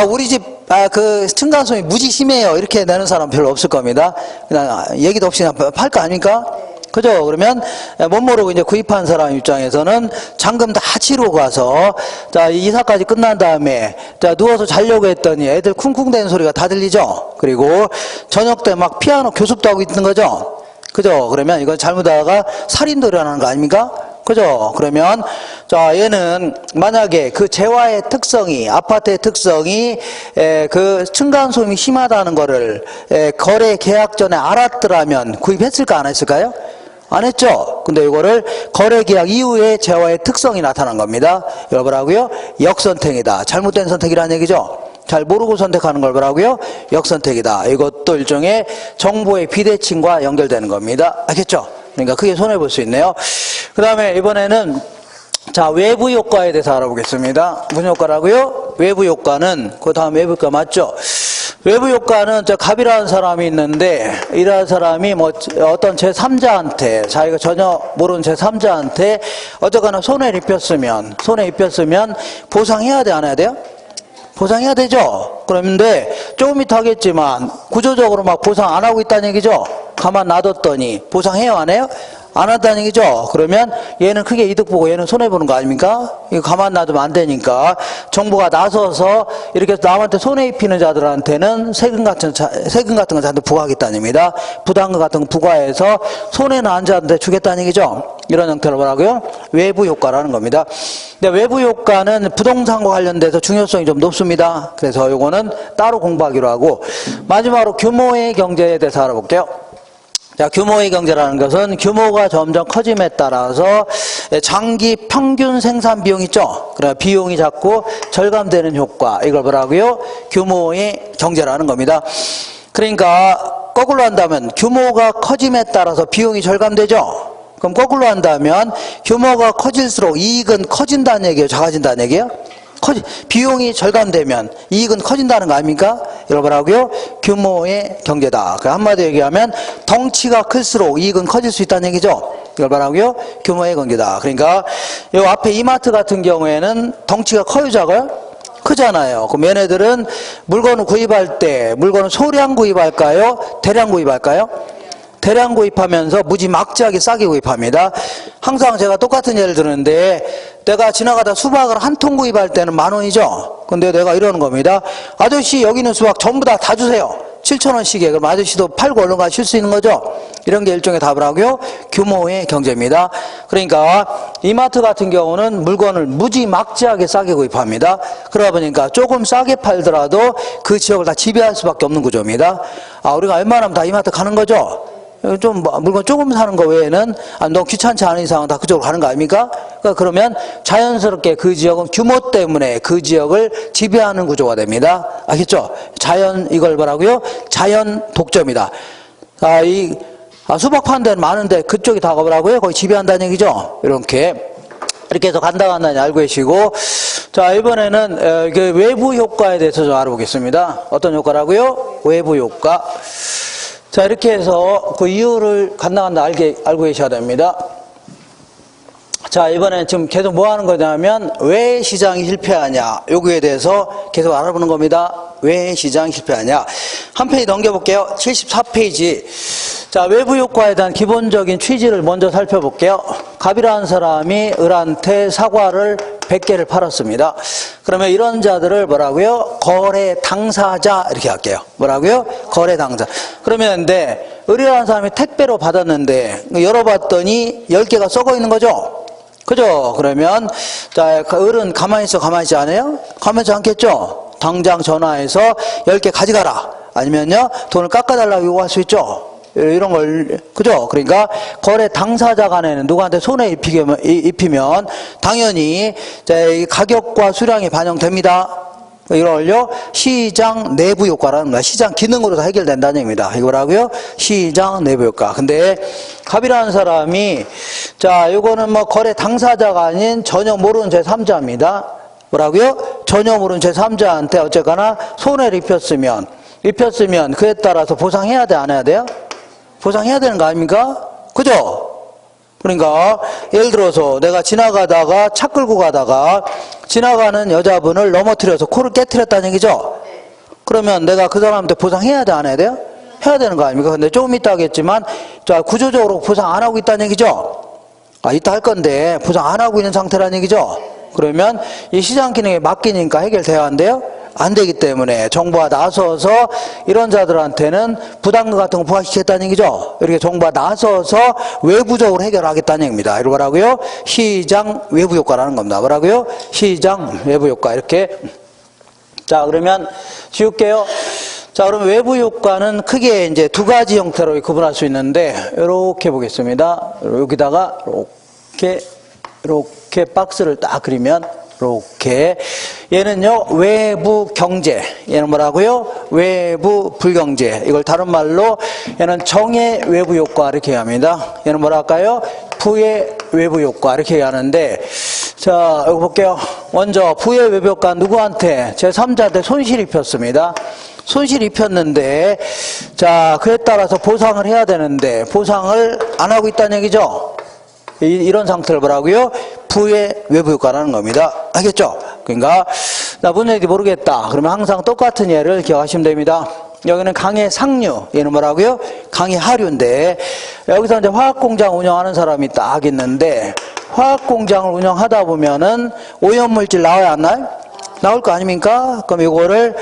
우리 집 그 층간소음이 무지 심해요 이렇게 내는 사람 별로 없을 겁니다. 그냥 얘기도 없이 팔 거 아닙니까? 그죠? 그러면 못 모르고 이제 구입한 사람 입장에서는 잔금 다 치르고 가서 자, 이사까지 끝난 다음에 자, 누워서 자려고 했더니 애들 쿵쿵대는 소리가 다 들리죠? 그리고 저녁 때 막 피아노 교습도 하고 있는 거죠? 그죠? 그러면 이건 잘못하다가 살인도 일어나는 거 아닙니까? 그죠? 그러면 자, 얘는 만약에 그 재화의 특성이 아파트의 특성이 그 층간소음이 심하다는 거를 거래 계약 전에 알았더라면 구입했을까 안 했을까요? 안 했죠. 근데 이거를 거래 계약 이후에 재화의 특성이 나타난 겁니다. 이걸 뭐라고요? 역선택이다. 잘못된 선택이라는 얘기죠. 잘 모르고 선택하는 걸 뭐라고요? 역선택이다. 이것도 일종의 정보의 비대칭과 연결되는 겁니다. 알겠죠? 그러니까 크게 손해볼 수 있네요. 그 다음에 이번에는 자, 외부 효과에 대해서 알아보겠습니다. 무슨 효과라고요? 외부 효과는 그 다음 외부 효과 맞죠? 외부 효과는 저 갑이라는 사람이 있는데 이러한 사람이 뭐 어떤 제3자한테 자기가 전혀 모르는 제3자한테 어쨌거나 손해를 입혔으면 보상해야 돼 안 해야 돼요? 보상해야 되죠. 그런데 조금 이따 하겠지만 구조적으로 막 보상 안 하고 있다는 얘기죠. 가만 놔뒀더니 보상해요 안 해요? 안 한다는 얘기죠. 그러면 얘는 크게 이득 보고 얘는 손해보는 거 아닙니까? 이거 가만 놔두면 안 되니까 정부가 나서서 이렇게 남한테 손해 입히는 자들한테는 세금 같은 거 저한테 부과하겠다는 얘기입니다. 부담금 같은 거 부과해서 손해는 안 자한테 주겠다는 얘기죠. 이런 형태로 뭐라고요? 외부 효과라는 겁니다. 근데 외부 효과는 부동산과 관련돼서 중요성이 좀 높습니다. 그래서 요거는 따로 공부하기로 하고, 마지막으로 규모의 경제에 대해서 알아볼게요. 자, 규모의 경제라는 것은 규모가 점점 커짐에 따라서 장기 평균 생산 비용 있죠? 그래, 비용이 자꾸 절감되는 효과. 이걸 뭐라고요? 규모의 경제라는 겁니다. 그러니까 거꾸로 한다면 규모가 커짐에 따라서 비용이 절감되죠? 그럼 거꾸로 한다면 규모가 커질수록 이익은 커진다는 얘기예요? 작아진다는 얘기예요? 비용이 절감되면 이익은 커진다는 거 아닙니까? 이걸 뭐라고요? 규모의 경제다. 한마디로 얘기하면 덩치가 클수록 이익은 커질 수 있다는 얘기죠. 이걸 뭐라고요? 규모의 경제다. 그러니까 이 앞에 이마트 같은 경우에는 덩치가 커요, 작아요? 크잖아요. 그럼 얘네들은 물건을 구입할 때 물건을 소량 구입할까요? 대량 구입할까요? 대량 구입하면서 무지막지하게 싸게 구입합니다. 항상 제가 똑같은 예를 드는데 내가 지나가다 수박을 한 통 구입할 때는 10,000원이죠. 근데 내가 이러는 겁니다. 아저씨 여기 있는 수박 전부 다 주세요. 7,000원씩에. 그럼 아저씨도 팔고 얼른 가실 수 있는 거죠. 이런 게 일종의 답을 하고요. 규모의 경제입니다. 그러니까 이마트 같은 경우는 물건을 무지막지하게 싸게 구입합니다. 그러다 보니까 조금 싸게 팔더라도 그 지역을 다 지배할 수밖에 없는 구조입니다. 우리가 웬만하면 다 이마트 가는 거죠. 좀 물건 조금 사는 거 외에는 너무 귀찮지 않은 이상은 다 그쪽으로 가는 거 아닙니까? 그러면 자연스럽게 그 지역은 규모 때문에 그 지역을 지배하는 구조가 됩니다. 알겠죠? 이걸 뭐라고요? 자연 독점이다. 수박 파는 데는 많은데 그쪽이 다 뭐라고요? 거기 지배한다는 얘기죠? 이렇게 해서 간단히 알고 계시고, 자, 이번에는 그 외부 효과에 대해서 좀 알아보겠습니다. 어떤 효과라고요? 외부 효과. 자, 이렇게 해서 그 이유를 간단히 알고 계셔야 됩니다. 자, 이번에 지금 계속 뭐 하는 거냐면, 왜 시장이 실패하냐, 요거에 대해서 계속 알아보는 겁니다. 왜 시장이 실패하냐. 한 페이지 넘겨볼게요. 74페이지. 자, 외부 효과에 대한 기본적인 취지를 먼저 살펴볼게요. 갑이라는 사람이 을한테 사과를 100개를 팔았습니다. 그러면 이런 자들을 뭐라고요? 거래 당사자 이렇게 할게요. 뭐라고요? 거래 당사. 그러면 근데 을이라는 사람이 택배로 받았는데 열어봤더니 10개가 썩어 있는 거죠? 그죠? 그러면 자, 을은 가만히 있어 가만히 있지 않아요? 가만히 있지 않겠죠? 당장 전화해서 10개 가져가라. 아니면요 돈을 깎아달라고 요구할 수 있죠? 이런 걸, 그죠? 그러니까 거래 당사자 간에는 누구한테 손해 입히면 당연히 이 가격과 수량이 반영됩니다. 이걸요 시장 내부 효과라는 거야. 시장 기능으로 다 해결된다는 얘기입니다. 이거라고요? 시장 내부 효과. 근데 갑이라는 사람이 자, 이거는 뭐 거래 당사자가 아닌 전혀 모르는 제3자입니다. 뭐라고요? 전혀 모르는 제3자한테 어쨌거나 손해를 입혔으면 그에 따라서 보상해야 돼, 안 해야 돼요? 보상해야 되는 거 아닙니까? 그죠? 그러니까 예를 들어서 내가 지나가다가 차 끌고 가다가 지나가는 여자분을 넘어뜨려서 코를 깨트렸다는 얘기죠? 그러면 내가 그 사람한테 보상해야 돼, 안 해야 돼요? 해야 되는 거 아닙니까? 근데 조금 이따 하겠지만 자, 구조적으로 보상 안 하고 있다는 얘기죠? 이따 할 건데 보상 안 하고 있는 상태라는 얘기죠? 그러면 이 시장 기능에 맡기니까 해결돼야 한대요? 안 되기 때문에 정부가 나서서 이런 자들한테는 부담금 같은 거 부과시켰다는 얘기죠. 이렇게 정부가 나서서 외부적으로 해결하겠다는 얘기입니다. 이거 뭐라고요? 시장 외부 효과라는 겁니다. 뭐라고요? 시장 외부 효과. 이렇게. 자, 그러면 지울게요. 자, 그러면 외부 효과는 크게 이제 두 가지 형태로 구분할 수 있는데, 이렇게 보겠습니다. 여기다가 이렇게 박스를 딱 그리면 이렇게 얘는요 외부 경제, 얘는 뭐라고요? 외부 불경제. 이걸 다른 말로 얘는 정의 외부 효과 이렇게 합니다. 얘는 뭐랄까요? 부의 외부 효과 이렇게 하는데, 자 여기 볼게요. 먼저 부의 외부 효과 누구한테? 제3자한테 손실 입혔습니다. 손실 입혔는데 자 그에 따라서 보상을 해야 되는데 보상을 안 하고 있다는 얘기죠. 이런 상태를 뭐라고요? 부의 외부 효과라는 겁니다. 알겠죠? 그러니까 나 무슨 얘기인지 모르겠다. 그러면 항상 똑같은 예를 기억하시면 됩니다. 여기는 강의 상류, 얘는 뭐라고요? 강의 하류인데 여기서 이제 화학공장 운영하는 사람이 딱 있는데 화학공장을 운영하다 보면은 오염물질 나와야 안 나요? 나올 거 아닙니까? 그럼 이거를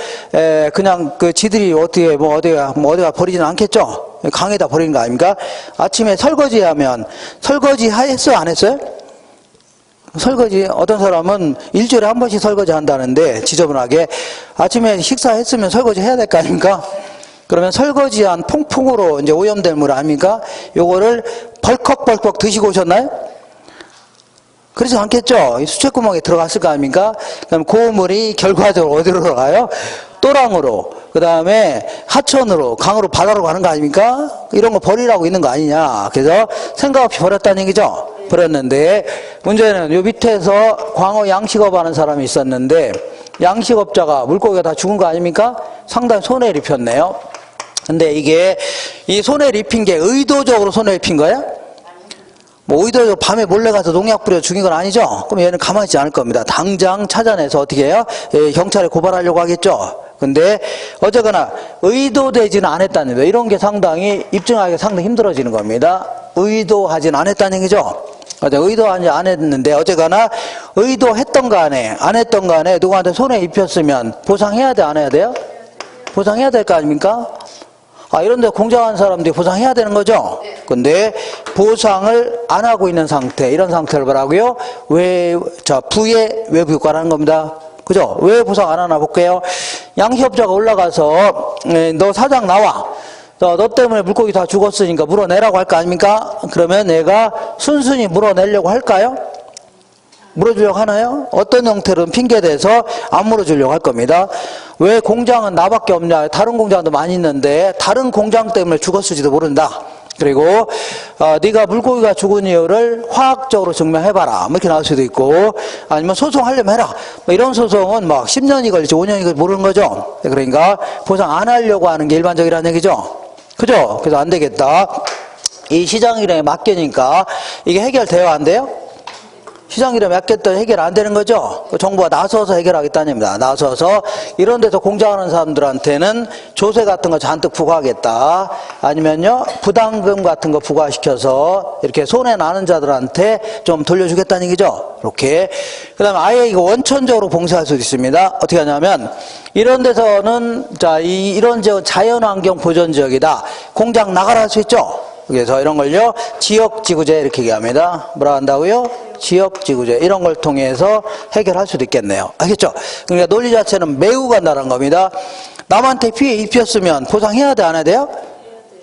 그냥 그 지들이 어떻게 어디가 버리지는 않겠죠? 강에다 버리는 거 아닙니까? 아침에 설거지하면 설거지 했어요, 안 했어요? 설거지 어떤 사람은 일주일에 한 번씩 설거지 한다는데 지저분하게 아침에 식사했으면 설거지 해야 될 거 아닙니까? 그러면 설거지한 퐁퐁으로 이제 오염된 물 아닙니까? 요거를 벌컥벌컥 드시고 오셨나요? 그렇지 않겠죠? 수채구멍에 들어갔을 거 아닙니까? 그럼 그 물이 결과적으로 어디로 들어가요? 또랑으로, 그 다음에 하천으로, 강으로, 바다로 가는 거 아닙니까? 이런 거 버리라고 있는 거 아니냐. 그래서 생각 없이 버렸다는 얘기죠? 버렸는데, 문제는 요 밑에서 광어 양식업 하는 사람이 있었는데, 양식업자가 물고기가 다 죽은 거 아닙니까? 상당히 손해를 입혔네요. 근데 이게, 이 손해를 입힌 게 의도적으로 손해를 입힌 거예요? 뭐 의도적으로 밤에 몰래 가서 농약 뿌려 죽인 건 아니죠? 그럼 얘는 가만히 있지 않을 겁니다. 당장 찾아내서 어떻게 해요? 경찰에 고발하려고 하겠죠? 근데 어쨌거나 의도되지는 않았다는 거예요. 이런 게 상당히 입증하기가 상당히 힘들어지는 겁니다. 의도하지는 않았다는 얘기죠? 의도하지 안 했는데 어쨌거나 의도했던 간에 안 했던 간에 누구한테 손해 입혔으면 보상해야 돼, 안 해야 돼요? 보상해야 될 거 아닙니까? 이런데 공장하는 사람들이 보상해야 되는 거죠? 근데 보상을 안 하고 있는 상태, 이런 상태를 뭐라고요? 부의 외부 효과라는 겁니다. 그죠? 왜 보상 안 하나 볼게요. 양식업자가 올라가서 너 사장 나와. 너 때문에 물고기 다 죽었으니까 물어내라고 할 거 아닙니까? 그러면 내가 순순히 물어내려고 할까요? 물어주려고 하나요? 어떤 형태로는 핑계대서 안 물어주려고 할 겁니다. 왜 공장은 나밖에 없냐? 다른 공장도 많이 있는데 다른 공장 때문에 죽었을지도 모른다. 그리고 네가 물고기가 죽은 이유를 화학적으로 증명해봐라. 뭐 이렇게 나올 수도 있고, 아니면 소송하려면 해라. 뭐 이런 소송은 막 10년이 걸릴지 5년이 걸릴지 모르는 거죠. 그러니까 보상 안 하려고 하는 게 일반적이라는 얘기죠. 그죠? 그래서 안 되겠다. 이 시장 일행에 맡기니까 이게 해결돼야 안 돼요? 시장 이름 맡겼더니 해결 안 되는 거죠. 정부가 나서서 해결하겠다는 겁니다. 나서서 이런 데서 공장하는 사람들한테는 조세 같은 거 잔뜩 부과하겠다. 아니면요 부담금 같은 거 부과시켜서 이렇게 손해 나는 자들한테 좀 돌려주겠다는 얘기죠. 이렇게. 그다음에 아예 이거 원천적으로 봉쇄할 수도 있습니다. 어떻게 하냐면 이런 데서는 자 이런 지역 자연환경 보전 지역이다. 공장 나가라 할 수 있죠. 그래서 이런 걸요 지역지구제 이렇게 얘기합니다. 뭐라 한다고요? 지역지구제 이런 걸 통해서 해결할 수도 있겠네요. 알겠죠? 그러니까 논리 자체는 매우 간단한 겁니다. 남한테 피해 입혔으면 보상해야 돼 안 해야 돼요?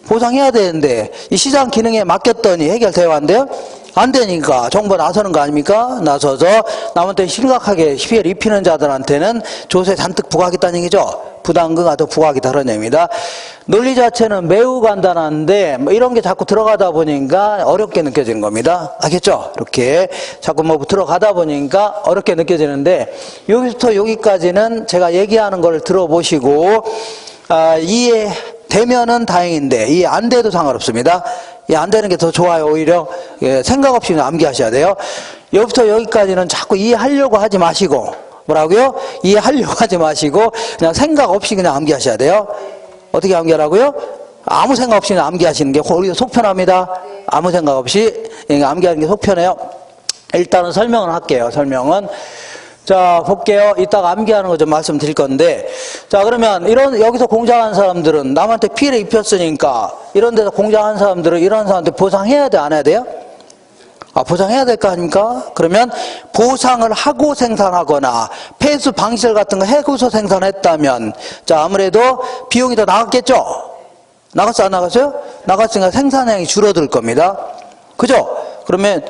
보상해야 되는데 이 시장 기능에 맡겼더니 해결돼야 한대요? 안 되니까 정부가 나서는 거 아닙니까? 나서서 남한테 심각하게 피해를 입히는 자들한테는 조세 잔뜩 부과하겠다는 얘기죠. 부담금과 더 부과하겠다 그런 얘기입니다. 논리 자체는 매우 간단한데 뭐 이런 게 자꾸 들어가다 보니까 어렵게 느껴지는 겁니다. 알겠죠? 이렇게 자꾸 뭐 들어가다 보니까 어렵게 느껴지는데 여기부터 여기까지는 제가 얘기하는 걸 들어보시고 이해되면은 다행인데 이해 안 돼도 상관없습니다. 안 되는 게 더 좋아요. 오히려 생각 없이 암기하셔야 돼요. 여기부터 여기까지는 자꾸 이해하려고 하지 마시고 뭐라고요? 이해하려고 하지 마시고 그냥 생각 없이 그냥 암기하셔야 돼요. 어떻게 암기하라고요? 아무 생각 없이 그냥 암기하시는 게 오히려 속 편합니다. 아무 생각 없이 암기하는 게 속 편해요. 일단은 설명을 할게요. 설명은 자 볼게요. 이따가 암기하는 거 좀 말씀드릴 건데 자 그러면 이런 여기서 공장하는 사람들은 남한테 피해를 입혔으니까 이런 데서 공장하는 사람들은 이런 사람한테 보상해야 돼 안 해야 돼요? 보상해야 될 거 아닙니까? 그러면 보상을 하고 생산하거나 폐수 방시설 같은 거 해고서 생산했다면 자 아무래도 비용이 더 나갔겠죠? 나갔어 안 나갔어요? 나갔으니까 생산량이 줄어들 겁니다. 그죠? 그러면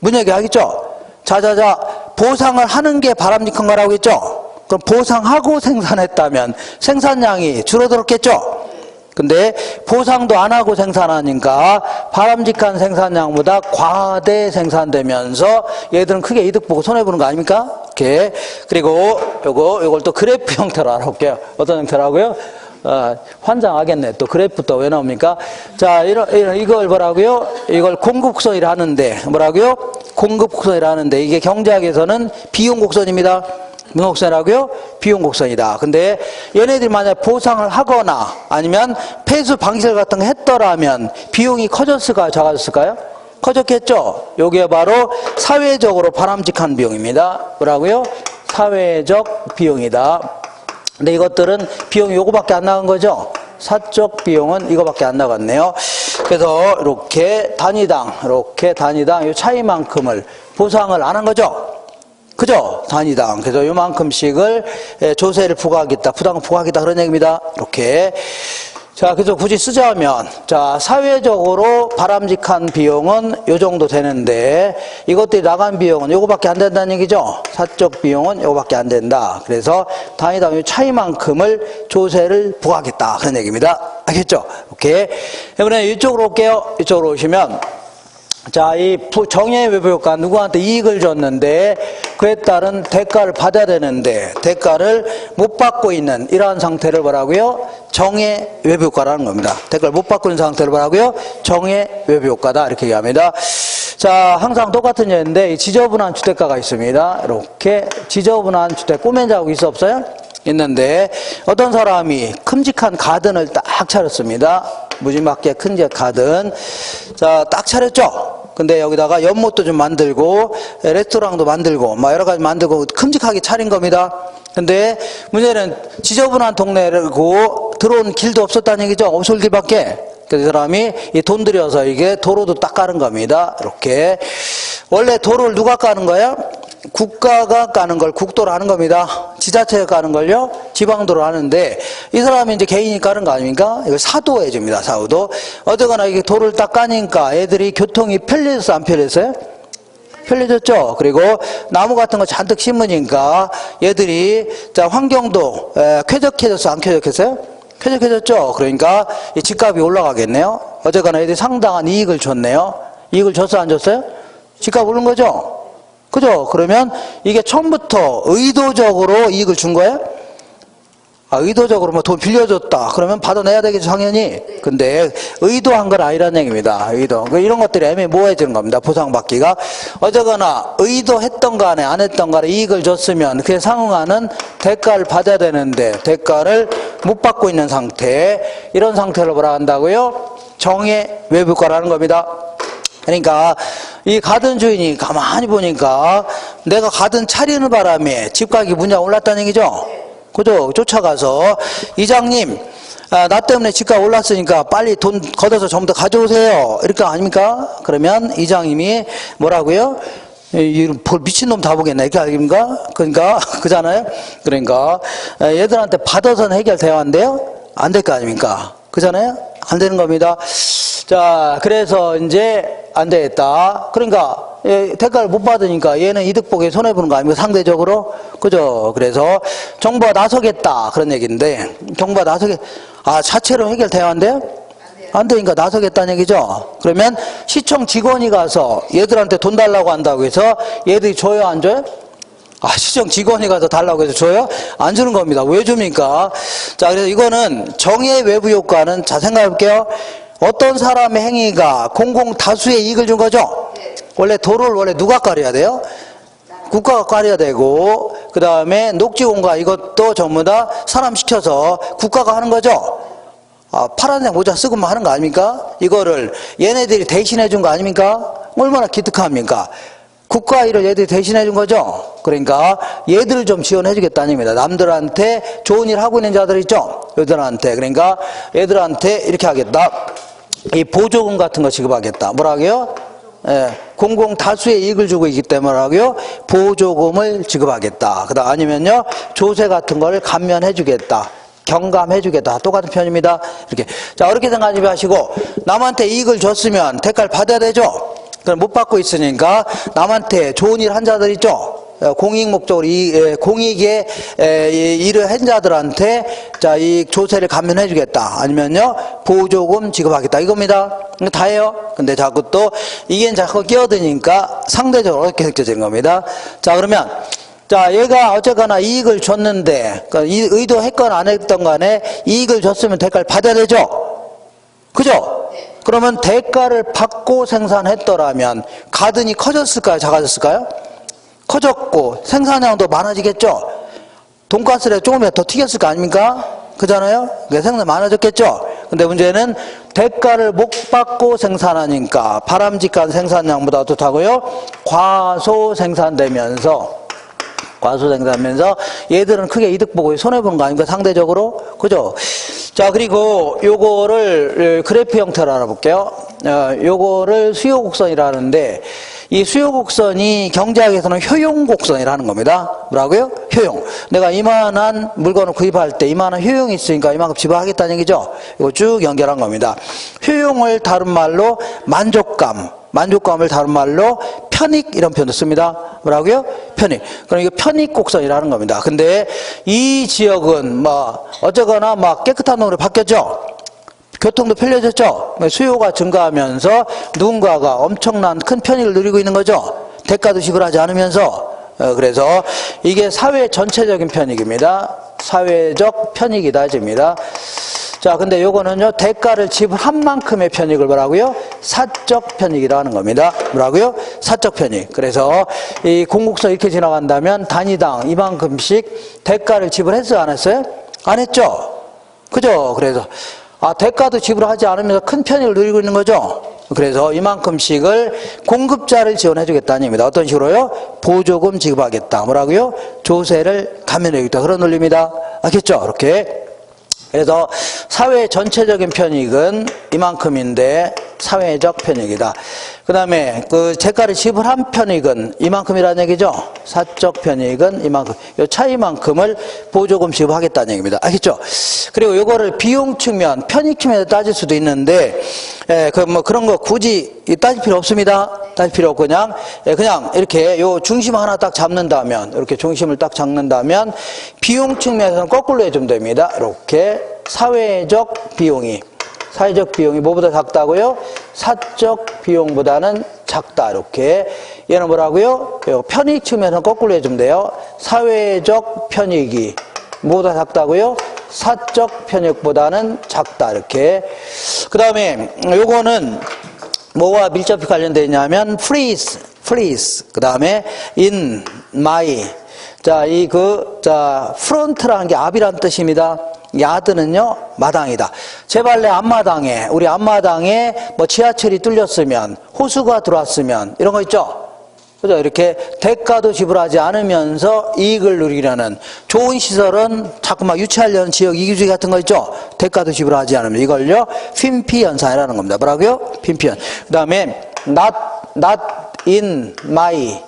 뭔 얘기 하겠죠? 자자자 보상을 하는 게 바람직한 거라고 했죠? 그럼 보상하고 생산했다면 생산량이 줄어들었겠죠? 근데 보상도 안 하고 생산하니까 바람직한 생산량보다 과대 생산되면서 얘들은 크게 이득 보고 손해보는 거 아닙니까? 이렇게. 그리고 요걸 또 그래프 형태로 알아볼게요. 어떤 형태라고요? 환장하겠네. 또 그래프 또 왜 나옵니까? 자, 이걸 뭐라고요? 이걸 공급곡선이라 하는데, 뭐라고요? 공급곡선이라 하는데, 이게 경제학에서는 비용곡선입니다. 무슨 곡선이라고요? 비용곡선이다. 근데 얘네들이 만약 보상을 하거나 아니면 폐수 방시설 같은 거 했더라면 비용이 커졌을까요? 작아졌을까요? 커졌겠죠? 요게 바로 사회적으로 바람직한 비용입니다. 뭐라고요? 사회적 비용이다. 근데 이것들은 비용이 요거밖에 안 나간 거죠? 사적 비용은 이거밖에 안 나갔네요. 그래서 이렇게 단위당 요 차이만큼을 보상을 안 한 거죠? 그죠? 단위당. 그래서 요만큼씩을 조세를 부과하겠다, 부담을 부과하겠다 그런 얘기입니다. 이렇게. 자, 그래서 굳이 쓰자면, 자, 사회적으로 바람직한 비용은 요 정도 되는데, 이것들이 나간 비용은 요거밖에 안 된다는 얘기죠? 사적 비용은 요거밖에 안 된다. 그래서 단위당 요 차이만큼을 조세를 부과하겠다. 그런 얘기입니다. 알겠죠? 오케이. 이번에 이쪽으로 올게요. 이쪽으로 오시면, 자, 이 정의 외부 효과 누구한테 이익을 줬는데 그에 따른 대가를 받아야 되는데 대가를 못 받고 있는 이러한 상태를 뭐라고요? 정의 외부 효과라는 겁니다. 대가를 못 받고 있는 상태를 뭐라고요? 정의 외부 효과다 이렇게 얘기합니다. 자, 항상 똑같은 예인데 지저분한 주택가가 있습니다. 이렇게 지저분한 주택 꾸민 자국 있어 없어요? 있는데 어떤 사람이 큼직한 가든을 딱 차렸습니다. 무지막게 큰 가든. 자, 딱 차렸죠? 근데 여기다가 연못도 좀 만들고 레스토랑도 만들고 막 여러 가지 만들고 큼직하게 차린 겁니다. 근데 문제는 지저분한 동네고 들어온 길도 없었다는 얘기죠. 없을 길밖에. 그 사람이 이 돈 들여서 이게 도로도 딱 까는 겁니다. 이렇게. 원래 도로를 누가 까는 거예요? 국가가 까는 걸 국도로 하는 겁니다. 지자체가 까는 걸요 지방도로 하는데 이 사람이 이제 개인이 까는 거 아닙니까? 이걸 사도 해줍니다. 사도. 어쨌거나 이게 도로를 딱 까니까 애들이 교통이 편리했어요? 안 편리했어요? 편리해졌죠. 그리고 나무 같은 거 잔뜩 심으니까 얘들이 자 환경도 쾌적해졌어? 안 쾌적했어요? 쾌적해졌죠. 그러니까 이 집값이 올라가겠네요. 어쨌거나 애들이 상당한 이익을 줬네요. 이익을 줬어? 안 줬어요? 집값 오른 거죠. 그죠? 그러면 이게 처음부터 의도적으로 이익을 준 거예요? 의도적으로 뭐 돈 빌려줬다. 그러면 받아내야 되겠죠, 당연히. 근데 의도한 건 아니라는 얘기입니다. 의도. 이런 것들이 애매모호해지는 겁니다. 보상받기가. 어쨌거나 의도했던 간에 안 했던 간에 이익을 줬으면 그에 상응하는 대가를 받아야 되는데 대가를 못 받고 있는 상태. 이런 상태를 뭐라 한다고요? 정의 외부가라는 겁니다. 그러니까 이 가든 주인이 가만히 보니까 내가 가든 차리는 바람에 집가격이 문제가 올랐다는 얘기죠. 그죠? 쫓아가서 이장님, 나 때문에 집가 올랐으니까 빨리 돈 걷어서 전부 다 가져오세요. 이렇게 아닙니까? 그러면 이장님이 뭐라고요? 미친놈 다 보겠네. 이렇게 아닙니까? 그러니까 그잖아요. 그러니까 얘들한테 받아서는 해결돼야 한대요. 안 될 거 아닙니까? 그잖아요. 안 되는 겁니다. 자, 그래서 이제 안 되겠다. 그러니까 대가를 못 받으니까 얘는 이득 보기에 손해보는 거 아닙니까? 상대적으로. 그죠? 그래서 정부가 나서겠다. 그런 얘기인데, 정부가 자체로 해결돼야 한대요? 안 되니까 나서겠다는 얘기죠. 그러면 시청 직원이 가서 얘들한테 돈 달라고 한다고 해서 얘들이 줘요, 안 줘요? 시청 직원이 가서 달라고 해서 줘요? 안 주는 겁니다. 왜 줍니까? 자, 그래서 이거는 정의 외부 효과는, 자, 생각해 볼게요. 어떤 사람의 행위가 공공 다수의 이익을 준 거죠? 원래 도를 원래 누가 가려야 돼요? 국가가 가려야 되고, 그 다음에 녹지공가 이것도 전부 다 사람 시켜서 국가가 하는 거죠? 파란색 모자 쓰고만 하는 거 아닙니까? 이거를 얘네들이 대신해 준 거 아닙니까? 얼마나 기특합니까? 국가 일을 얘들이 대신해 준 거죠? 그러니까 얘들을 좀 지원해 주겠다는 얘기입니다. 남들한테 좋은 일 하고 있는 자들 있죠? 얘들한테. 그러니까 얘들한테 이렇게 하겠다. 이 보조금 같은 거 지급하겠다. 뭐라고요? 공공 다수의 이익을 주고 있기 때문에 뭐라고요? 보조금을 지급하겠다. 그다음 아니면요, 조세 같은 걸 감면해 주겠다. 경감해 주겠다. 똑같은 편입니다. 이렇게. 자, 어렵게 생각하지 마시고, 남한테 이익을 줬으면 대가를 받아야 되죠? 그럼 못 받고 있으니까 남한테 좋은 일 한 자들 있죠? 공익 목적으로 공익의 일을 한 자들한테 자, 이 조세를 감면해 주겠다. 아니면요, 보조금 지급하겠다. 이겁니다. 다예요. 근데 자꾸 또 이게 자꾸 끼어드니까 상대적으로 어렵게 느껴지는 겁니다. 자, 그러면 자, 얘가 어쨌거나 이익을 줬는데, 그러니까 의도했건 안 했던 간에 이익을 줬으면 대가를 받아야 되죠? 그죠? 그러면 대가를 받고 생산했더라면 가든이 커졌을까요? 작아졌을까요? 커졌고 생산량도 많아지겠죠? 돈가스를 조금이라도 더 튀겼을 거 아닙니까? 그잖아요? 그러니까 생산 많아졌겠죠? 근데 문제는 대가를 못 받고 생산하니까 바람직한 생산량보다 어떻다고요? 과소생산되면서 얘들은 크게 이득 보고 손해보는 거 아닙니까? 상대적으로. 그죠? 자, 그리고 요거를 그래프 형태로 알아볼게요. 요거를 수요곡선이라는데, 이 수요곡선이 경제학에서는 효용곡선이라는 겁니다. 뭐라고요? 효용. 내가 이만한 물건을 구입할 때 이만한 효용이 있으니까 이만큼 지불하겠다는 얘기죠. 이거 쭉 연결한 겁니다. 효용을 다른 말로 만족감을 다른 말로 편익, 이런 표현도 씁니다. 뭐라고요? 편익. 그럼 이거 편익곡선이라는 겁니다. 근데 이 지역은 어쩌거나 깨끗한 동네로 바뀌었죠? 교통도 편리해졌죠? 수요가 증가하면서 누군가가 엄청난 큰 편익을 누리고 있는 거죠? 대가도 지불하지 않으면서. 그래서 이게 사회 전체적인 편익입니다. 사회적 편익이다, 집니다. 자, 근데 요거는요, 대가를 지불한 만큼의 편익을 뭐라고요? 사적 편익이라는 겁니다. 뭐라고요? 사적 편익. 그래서 이 공국서 이렇게 지나간다면 단위당 이만큼씩 대가를 지불했어요, 안 했어요? 안 했죠? 그죠? 그래서 대가도 지불하지 않으면서 큰 편익을 누리고 있는 거죠? 그래서 이만큼씩을 공급자를 지원해 주겠다는 얘기입니다. 어떤 식으로요? 보조금 지급하겠다. 뭐라고요? 조세를 감면해 주겠다. 그런 논리입니다. 알겠죠? 이렇게. 그래서 사회 전체적인 편익은 이만큼인데 사회적 편익이다. 그 다음에 그 대가를 지불한 편익은 이만큼이라는 얘기죠. 사적 편익은 이만큼. 이 차이만큼을 보조금 지급하겠다는 얘기입니다. 알겠죠? 그리고 이거를 비용 측면, 편익 측면에서 따질 수도 있는데, 그런 거 굳이 따질 필요 없습니다. 따질 필요 없고 그냥 이렇게 요 중심 하나 딱 잡는다면, 이렇게 중심을 딱 잡는다면 비용 측면에서는 거꾸로 해주면 됩니다. 이렇게 사회적 비용이 뭐보다 작다고요? 사적 비용보다는 작다. 이렇게. 얘는 뭐라고요? 편익 측면에서는 거꾸로 해주면 돼요. 사회적 편익이 뭐보다 작다고요? 사적 편익보다는 작다. 이렇게. 그 다음에 요거는 뭐와 밀접히 관련되어 있냐면 freeze. 그 다음에 in my. 자, front라는 게 앞이란 뜻입니다. 야드는요, 마당이다. 제 발레 앞마당에, 우리 앞마당에 뭐 지하철이 뚫렸으면, 호수가 들어왔으면, 이런 거 있죠? 그죠? 이렇게 대가도 지불하지 않으면서 이익을 누리려는 좋은 시설은 자꾸 막 유치하려는 지역 이기주의 같은 거 있죠? 대가도 지불하지 않으면 이걸요, 핀피 현상이라는 겁니다. 뭐라고요? 핀피 현상. 그 다음에, not in my.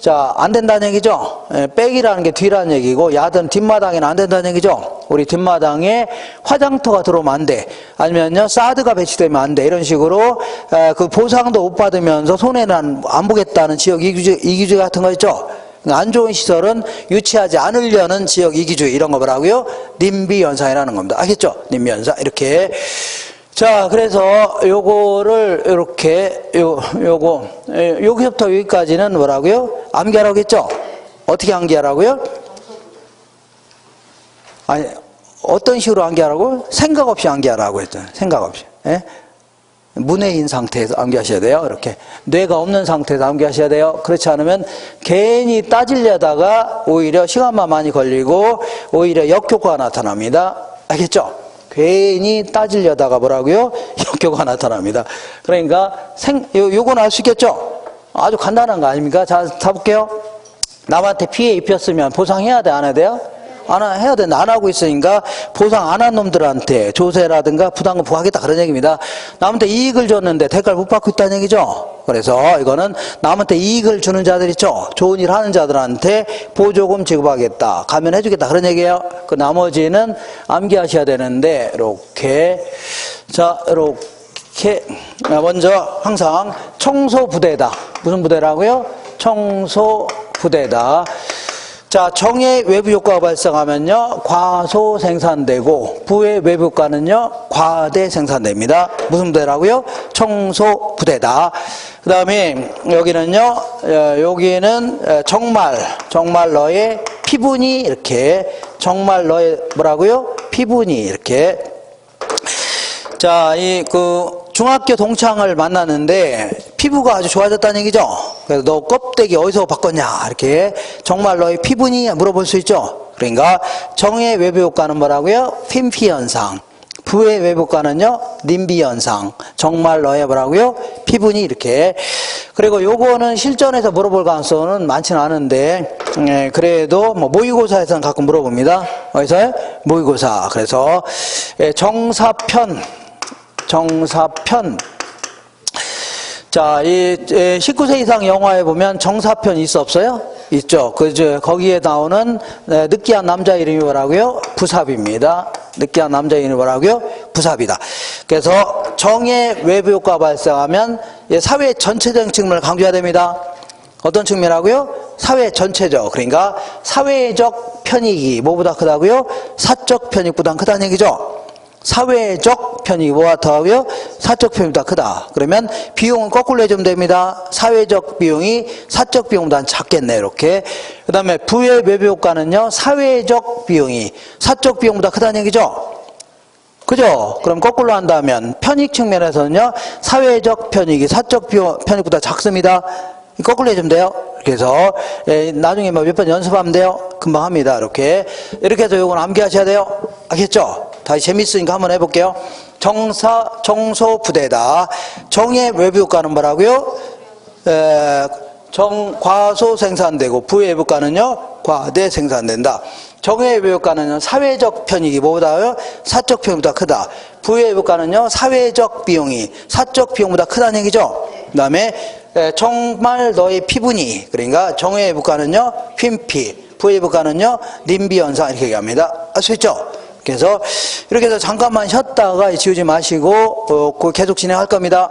자, 안 된다는 얘기죠? 백이라는 게 뒤라는 얘기고, 야든 뒷마당에는 안 된다는 얘기죠? 우리 뒷마당에 화장터가 들어오면 안 돼. 아니면요, 사드가 배치되면 안 돼. 이런 식으로, 그 보상도 못 받으면서 손해는 안 보겠다는 지역 이기주의 같은 거 있죠? 안 좋은 시설은 유치하지 않으려는 지역 이기주의. 이런 거 뭐라고요? 님비 현상이라는 겁니다. 알겠죠? 님비 현상. 이렇게. 자, 그래서 요거를 이렇게 여기서부터 여기까지는 뭐라고요? 암기하라고 했죠? 어떻게 암기하라고요? 아니, 어떤 식으로 암기하라고? 생각 없이 암기하라고 했죠. 생각 없이. 예? 문외인 상태에서 암기하셔야 돼요. 이렇게. 뇌가 없는 상태에서 암기하셔야 돼요. 그렇지 않으면 괜히 따지려다가 오히려 시간만 많이 걸리고 오히려 역효과가 나타납니다. 알겠죠? 괜히 따지려다가 뭐라고요? 역효과가 나타납니다. 그러니까 요건 알 수 있겠죠? 아주 간단한 거 아닙니까? 자, 볼게요. 남한테 피해 입혔으면 보상해야 돼, 안 해야 돼요? 해야 되는데 안 하고 있으니까 보상 안 한 놈들한테 조세라든가 부담금 부과하겠다, 그런 얘기입니다. 남한테 이익을 줬는데 대가를 못 받고 있다는 얘기죠. 그래서 이거는 남한테 이익을 주는 자들 있죠. 좋은 일 하는 자들한테 보조금 지급하겠다, 감면해주겠다, 그런 얘기예요. 그 나머지는 암기하셔야 되는데 이렇게. 자, 이렇게 먼저 항상 청소부대다. 무슨 부대라고요? 청소부대다. 자, 정의 외부 효과가 발생하면요, 과소 생산되고, 부의 외부 효과는요, 과대 생산됩니다. 무슨 부대라고요? 청소 부대다. 그 다음에, 여기는요, 여기는 정말 너의 피분이 이렇게, 정말 너의 뭐라고요? 피분이 이렇게. 자, 중학교 동창을 만났는데 피부가 아주 좋아졌다는 얘기죠. 그래서 너 껍데기 어디서 바꿨냐, 이렇게. 정말 너의 피부니 물어볼 수 있죠. 그러니까 정의 외부 효과는 뭐라고요? 핀피 현상. 부의 외부 효과는요, 님비 현상. 정말 너의 뭐라고요? 피부니, 이렇게. 그리고 요거는 실전에서 물어볼 가능성은 많지는 않은데, 그래도 뭐 모의고사에서는 가끔 물어봅니다. 어디서요? 모의고사. 그래서 정사편. 자, 이 19세 이상 영화에 보면 정사편 있어, 없어요? 있죠. 거기에 나오는 느끼한 남자 이름이 뭐라고요? 부삽입니다. 느끼한 남자 이름이 뭐라고요? 부삽이다. 그래서 정의 외부 효과가 발생하면 사회 전체적인 측면을 강조해야 됩니다. 어떤 측면이라고요? 사회 전체적. 그러니까 사회적 편익이 뭐보다 크다고요? 사적 편익보다 크다는 얘기죠. 사회적 편익이 뭐가 더하고요? 사적 편익보다 크다. 그러면 비용은 거꾸로 해주면 됩니다. 사회적 비용이 사적 비용보다 작겠네, 이렇게. 그 다음에 부의 외부 효과는요, 사회적 비용이 사적 비용보다 크다는 얘기죠. 그죠? 그럼 거꾸로 한다면 편익 측면에서는요, 사회적 편익이 사적 편익보다 작습니다. 거꾸로 해주면 돼요. 그래서 나중에 몇 번 연습하면 돼요. 금방 합니다. 이렇게 해서 이건 암기하셔야 돼요. 알겠죠? 다시 재밌으니까 한번 해볼게요. 정소부대다. 정의 외부 효과는 뭐라고요? 과소 생산되고 부의 외부 효과는요, 과대 생산된다. 정의 외부 효과는요, 사회적 편익이 뭐보다요? 사적 편익보다 크다. 부의 외부 효과는요, 사회적 비용이 사적 비용보다 크다는 얘기죠. 그 다음에 정말 너의 피부니. 그러니까 정의 외부 효과는요, 핀피. 부의 외부 효과는요, 님비 현상, 이렇게 얘기합니다. 알 수 있죠? 그래서 이렇게 해서 잠깐만 쉬었다가 지우지 마시고 계속 진행할 겁니다.